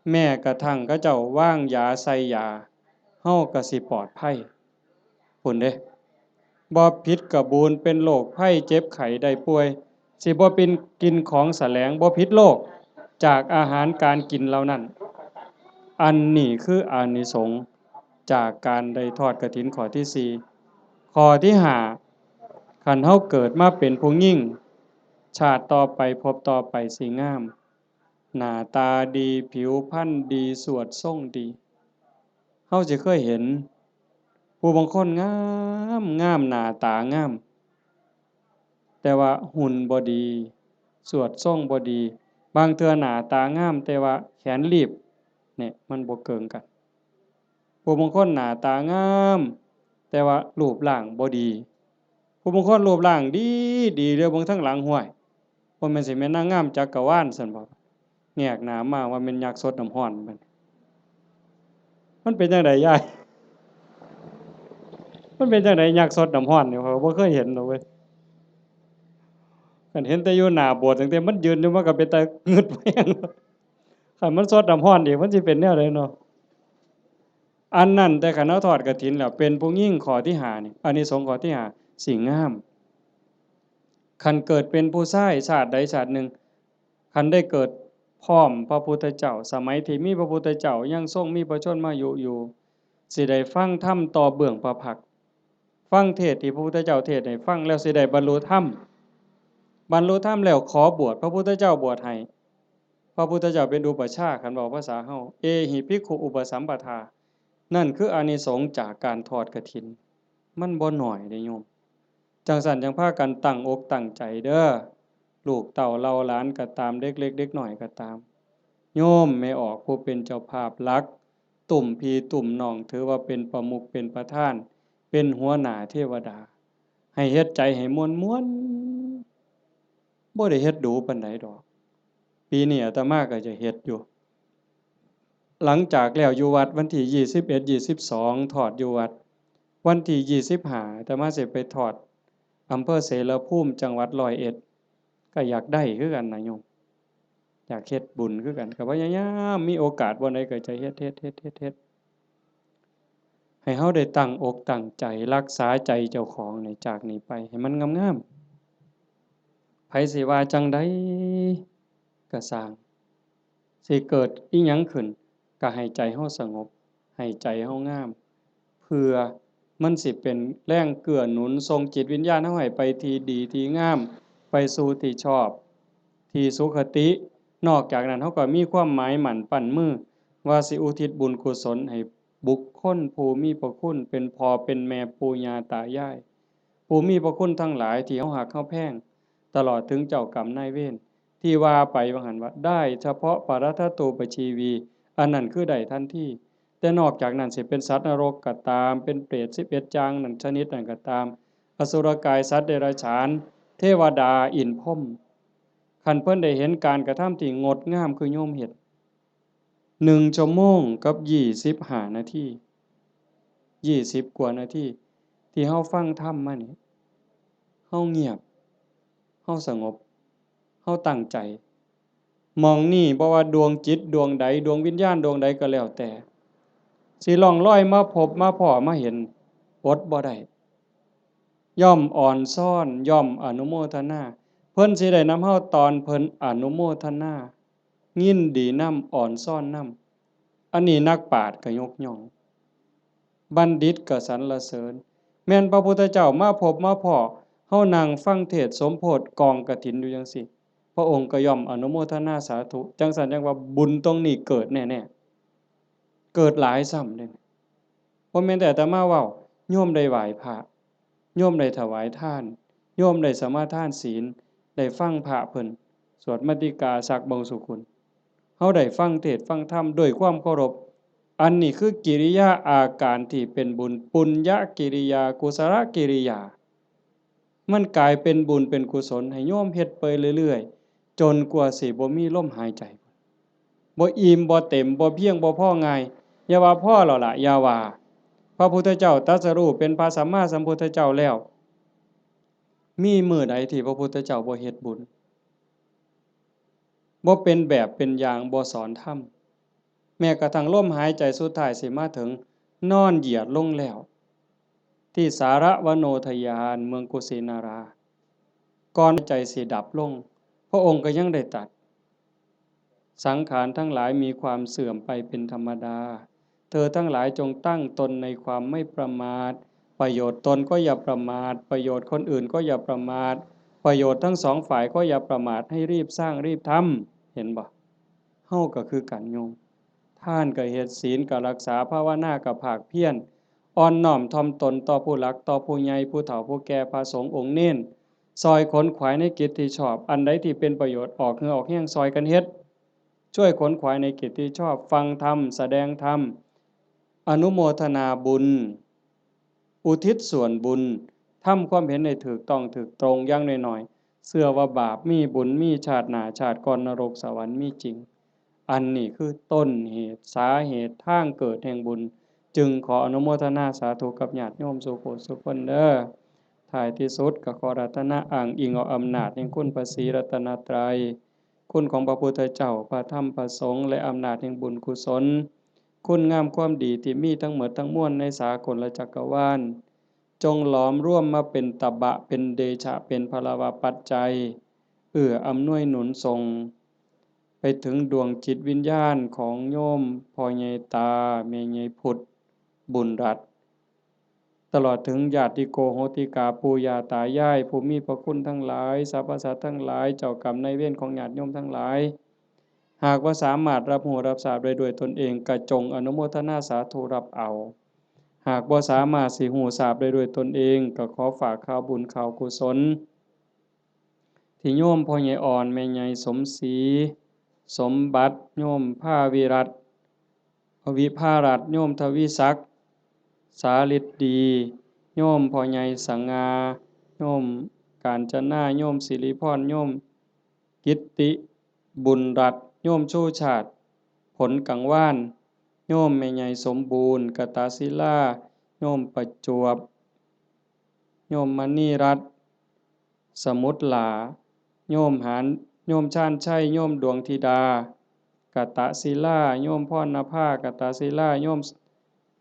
แม้กระทั่งเขาเจ้าว่างยาใส่ยาเฮาก็สิปลอดภัยพุ่นเด้ บ่ผิดกระบูนเป็นโรคภัยเจ็บไข้ได้ป่วยสิบ่เป็นกินของแสลงบ่ผิดโรคจากอาหารการกินเหล่านั้นอันนี้คืออานิสงส์จากการได้ทอดกฐินข้อที่สี่ข้อที่ห้าคันเฮาเกิดมาเป็นผู้หญิงชาติต่อไปพบต่อไปสิงามหน้าตาดีผิวพรรณดีสวดทรงดีเฮาสิเคยเห็นผู้บางคนงามงามหน้าตางามแต่ว่าหุ่นบ่ดีสวดทรงบ่ดีบางเทื่อหน้าตางามแต่ว่าแขนรีบเนี่ยมันบ่เกิงกันผู้บางคนหน้าตางามแต่ว่ารูปร่างบ่ดีผู้บางคนรูปร่างดีดีเด้อเบิ่งทั้งหลังห้วยบ่แม่นสิแม่นนางงามจักรวาลซั่นบ่แงกหน้ามาว่าแม่นยักษ์สดน้ำร้อนมันเป็นจังไดยายมันเป็นจังไดยักษ์สดน้ำร้อนนี่ข้อยบ่เคยเห็นดอกเว้ยคันเห็นแต่อยู่หน้าโบสถ์ตั้งแต่มันยืนอยู่มันก็เป็นตางึดแม่งคันมันสดน้ำร้อนอีกมันสิเป็นแนวใดเนาะอันนั้นแต่คันเอาทอดกฐินแล้วเป็นผู้หญิงข้อที่ห้านี่อานิสงส์ข้อที่ห้าสิงามคันเกิดเป็นผู้ชายชาติใดชาติหนึ่งคันได้เกิดพร้อมพระพุทธเจ้าสมัยที่มีพระพุทธเจ้ายังทรงมีพระชนมายุอยู่สิได้ฟังธรรมต่อเบื้องพระพักตร์ฟังเทศน์ที่พระพุทธเจ้าเทศน์ให้ฟังแล้วสิได้บรรลุธรรมบรรลุธรรมแล้วขอบวชพระพุทธเจ้าบวชให้พระพุทธเจ้าเป็นอุปัชฌาย์คันเว้าภาษาเฮาเอหิภิกขุอุปสัมปทานั่นคืออานิสงส์จากการทอดกฐินมันบ่น้อยเด้โยมจังซั่นจังพากันตั้งอกตั้งใจเด้อลูกเต้าเหล่าหลานก็ตามเด็กเล็กเด็กน้อยก็ตามโยมแม่ออกผู้เป็นเจ้าภาพหลักตุ่มพี่ตุ่มน้องถือว่าเป็นประมุขเป็นประธานเป็นหัวหน้าเทวดาให้เฮ็ดใจให้ม่วนๆบ่ได้เฮ็ดดูปานใดดอกปีนี้อาตมาก็จะเฮ็ดอยู่หลังจากแล้วอยู่วัดวันที่21 22ทอดอยู่วัดวันที่25อาตมาสิไปทอดอำเภอเสรภูมิจังหวัดร้อยเอ็ดก็อยากได้คือกันนะโยมอยากเฮ็ดบุญคือกันก็พยายามมีโอกาสบ่ใดก็จะเฮ็ดให้เฮาได้ตั้งอกตั้งใจรักษาใจเจ้าของนี่จากนี้ไปให้มันงามๆไผสิว่าจังใดก็สร้างสิเกิดอิหยังขึ้นก็ให้ใจเฮาสงบให้ใจเฮางามเพื่อมันสิเป็นแรงเกื้อหนุนส่งจิตวิญญาณเฮาให้ไปที่ดีที่งามไปสู่ที่ชอบที่สุขตินอกจากนั้นเฮาก็มีความหมายมั่นปั้นมือว่าสิอุทิศบุญกุศลให้บุคคลผู้มีพระคุณเป็นพ่อเป็นแม่ปู่ย่าตายายผู้มีพระคุณทั้งหลายที่เฮารักเฮาแพงตลอดถึงเจ้ากรรมนายเวรที่ว่าไปว่าหั่นว่าได้เฉพาะปรัตถตูปชีวีอันนั้นคือได้ทันทีแต่นอกจากนั้นสิเป็นสัตว์นรกก็ตามเป็นเปรต11จางนั่นชนิดนั้นก็ตามอสุรกายสัตว์เดรัจฉานเทวดาอินทร์พรหมคันเพิ่นได้เห็นการกระทำที่งดงามคือโยมเฮ็ด1ชั่วโมงกับ25นาที20กว่านาทีที่เฮาฟังธรรมมานี่เฮาเงียบเฮาสงบเฮาตั้งใจหม้องนี้บ่ว่าดวงจิตดวงใดดวงวิญญาณดวงใดก็แล้วแต่สิล่องลอยมาพบมาพ้อมาเห็นอดบ่ได้ย่อมอ่อนซ้อนย่อมอนุโมทนาเพิ่นสิได้นำเฮาตอนเพิ่นอนุโมทนายินดีนำอ่อนซ้อนนำอันนี้นักปราชญ์ก็ยกย่องบัณฑิตก็สรรเสริญแม่นพระพุทธเจ้ามาพบมาพ้อเฮานั่งฟังเทศน์สมโพธิกองกฐินอยู่จังซี่พระองค์ก็ย่อมอนุโมทนาสาธุจังซั่นจังว่าบุญตรงนี้เกิดแน่ๆเกิดหลายซ้ำเด้บ่แม่นแต่อาตมาเว้าโยมได้ไหว้พระโยมได้ถวายทานโยมได้สมาทานศีลได้ฟังพระเพิ่นสวดมาติกาสักบงสุกุลเฮาได้ฟังเทศน์ฟังธรรมด้วยความเคารพอันนี้คือกิริยาอาการที่เป็นบุญปุญญกิริยากุศลกิริยามันกลายเป็นบุญเป็นกุศลให้โยมเฮ็ดไปเรื่อยๆจนกว่าสิบ่มีลมหายใจบ่อิ่มบ่เต็มบ่เพียงบ่พอง่ายอย่าว่าพอแล้วล่ะอย่าว่าพระพุทธเจ้าตรัสรู้เป็นพระสัมมาสัมพุทธเจ้าแล้วมีมื้อใดที่พระพุทธเจ้าบ่เฮ็ดบุญบ่เป็นแบบเป็นอย่างบ่สอนธรรมแม้กระทั่งลมหายใจสุดท้ายสิมาถึงนอนเหยียดลงแล้ว ที่สาระวโนทยานเมืองกุสินาราก่อนใจสิดับลงพระองค์ก็ยังได้ตรัสสังขารทั้งหลายมีความเสื่อมไปเป็นธรรมดาเธอทั้งหลายจงตั้งตนในความไม่ประมาทประโยชน์ตนก็อย่าประมาทประโยชน์คนอื่นก็อย่าประมาทประโยชน์ทั้งสองฝ่ายก็อย่าประมาทให้รีบสร้างรีบทำเห็นบ่เฮาก็คือกันโยมท่านก็เฮ็ดศีลก็รักษาภาวนาก็ภาคเพียรอ่อนน้อมถ่อมตนต่อผู้หลักต่อผู้ใหญ่ผู้เฒ่าผู้แก่พระสงฆ์องค์เน้นซอยขนขวายในกิจที่ชอบอันใดที่เป็นประโยชน์ออกเหงื่อออกแห้งซอยกันเฮ็ดช่วยขนขวายในกิจที่ชอบฟังธรรมแสดงธรรมอนุโมทนาบุญอุทิศส่วนบุญทำความเห็นในถูกต้องถูกตรงอย่างน้อยๆเชื่อว่าบาปมีบุญมีชาติหน้าชาติก่อนนรกสวรรค์มีจริงอันนี้คือต้นเหตุสาเหตุทางเกิดแห่งบุญจึงขออนุโมทนาสาธุกับญาติโยมสุโขสุขคนเด้อท้ายที่สุดก็ขอรัตนะอ้างอิงเอาอำนาจแห่งคุณพระศรีรัตนตรัยคุณของพระพุทธเจ้าพระธรรมพระสงฆ์และอำนาจแห่งบุญกุศลคุณงามความดีที่มีทั้งหมดทั้งมวลในสากลจักรวาลจงหลอมร่วมมาเป็นตบะเป็นเดชะเป็นพลวปัจจัยอำนวยหนุนส่งไปถึงดวงจิตวิญญาณของโยมพ่อใหญ่ตาแม่ใหญ่พุทธบุญรัตน์ตลอดถึงญาติโกโหติกาปู่ย่าตายายผู้มีพระคุณทั้งหลายสรรพสัตว์ทั้งหลายเจ้ากรรมนายเวรของญาติโยมทั้งหลายหากว่าสามารถรับรู้รับทราบได้ด้วยตนเองก็จงอนุโมทนาสาธุรับเอาหากบ่สามารถสิรู้ทราบได้ด้วยตนเองก็ขอฝากข่าวบุญข่าวกุศลที่โยมพ่อใหญ่อ่อนแม่ใหญ่สมศรีสมบัติโยมภาวิรัตน์วิภารัตน์โยมทวีศักดิ์สาฤทธิ์ดีโยมพ่อใหญ่สังงาโยมกาญจนาโยมสิริพรโยมกิตติบุญรัตน์โยมชูชาติผลกังวานโยมแม่ใหญ่สมบูรณ์กตศิลาโยมประจวบโยมมณีรัตน์สมุทรหลาโยมหานโยมชาญชัยโยมดวงธิดากตศิลาโยมพรณภากตศิลาโยม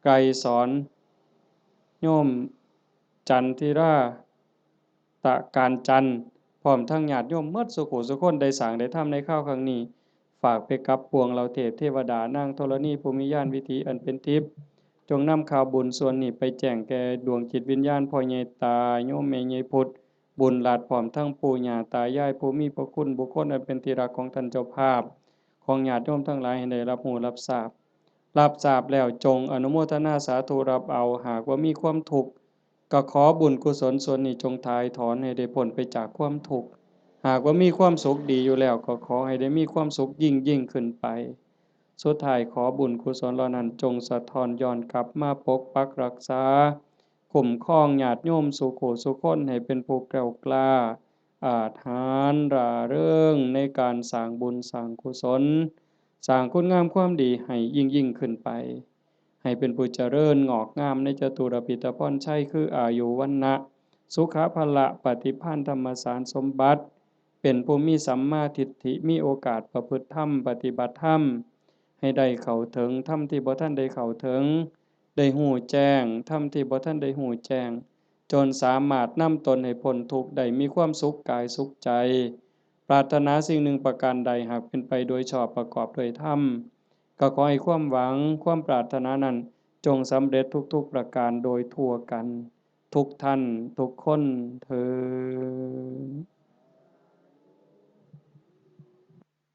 ไกรสอนโยมจันทิราตะการจันทร์พร้อมทั้งญาติโยมหมดสุขุสุคนได้สร้างได้ทำในข้าวครั้งนี้ฝากไปกับปวงเราเทพเทวดานางธรณีภูมิญาณวิถีอันเป็นทิพย์จงนำข่าวบุญส่วนนี้ไปแจ้งแก่ดวงจิตวิญญาณพ่อใหญ่ตาโยมแม่ใหญ่พุทธบุญหลาดพร้อมทั้งปู่ย่าตายายผู้มีพระคุณบุคคลอันเป็นที่รักของท่านเจ้าภาพของญาติโยมทั้งหลายให้ได้รับรู้รับทราบแล้วจงอนุโมทนาสาธุรับเอาหากว่ามีความทุกข์ก็ขอบุญกุศลส่วนนี้จงถ่ายถอนให้ได้พ้นไปจากความทุกข์หากว่ามีความสุขดีอยู่แล้วก็ขอให้ได้มีความสุขยิ่งขึ้นไปสุดท้ายขอบุญกุศลเหล่านั้นจงสะท้อนย้อนกลับมาปกปักรักษาคุ้มครองญาติโยมสุโขสุคนให้เป็นผู้แกล้วกล้าอาถรรพ์ร่าเริงในการสร้างบุญสร้างกุศลสร้างคุณงามความดีให้ยิ่งขึ้นไปให้เป็นผู้เจริญงอกงามในจตุรพิธพรชัยคืออายุวันนะสุขภละปฏิภาณธรรมสารสมบัติเป็นผู้มีสัมมาทิฏฐิมีโอกาสประพฤติธรรมปฏิบัติธรรมให้ได้เข้าถึงธรรมที่บ่ทันได้เข้าถึงได้หู้แจ้งธรรมที่บ่ทันได้หู้แจ้งจนสามารถนำตนให้พ้นทุกข์ได้มีความสุขกายสุขใจปรารถนาสิ่งหนึ่งประการใดหากเป็นไปโดยชอบประกอบด้วยธรรมก็ขอให้ความหวังความปรารถนานั้นจงสำเร็จทุกๆประการโดยทั่วกันทุกท่านทุกคนเทอญ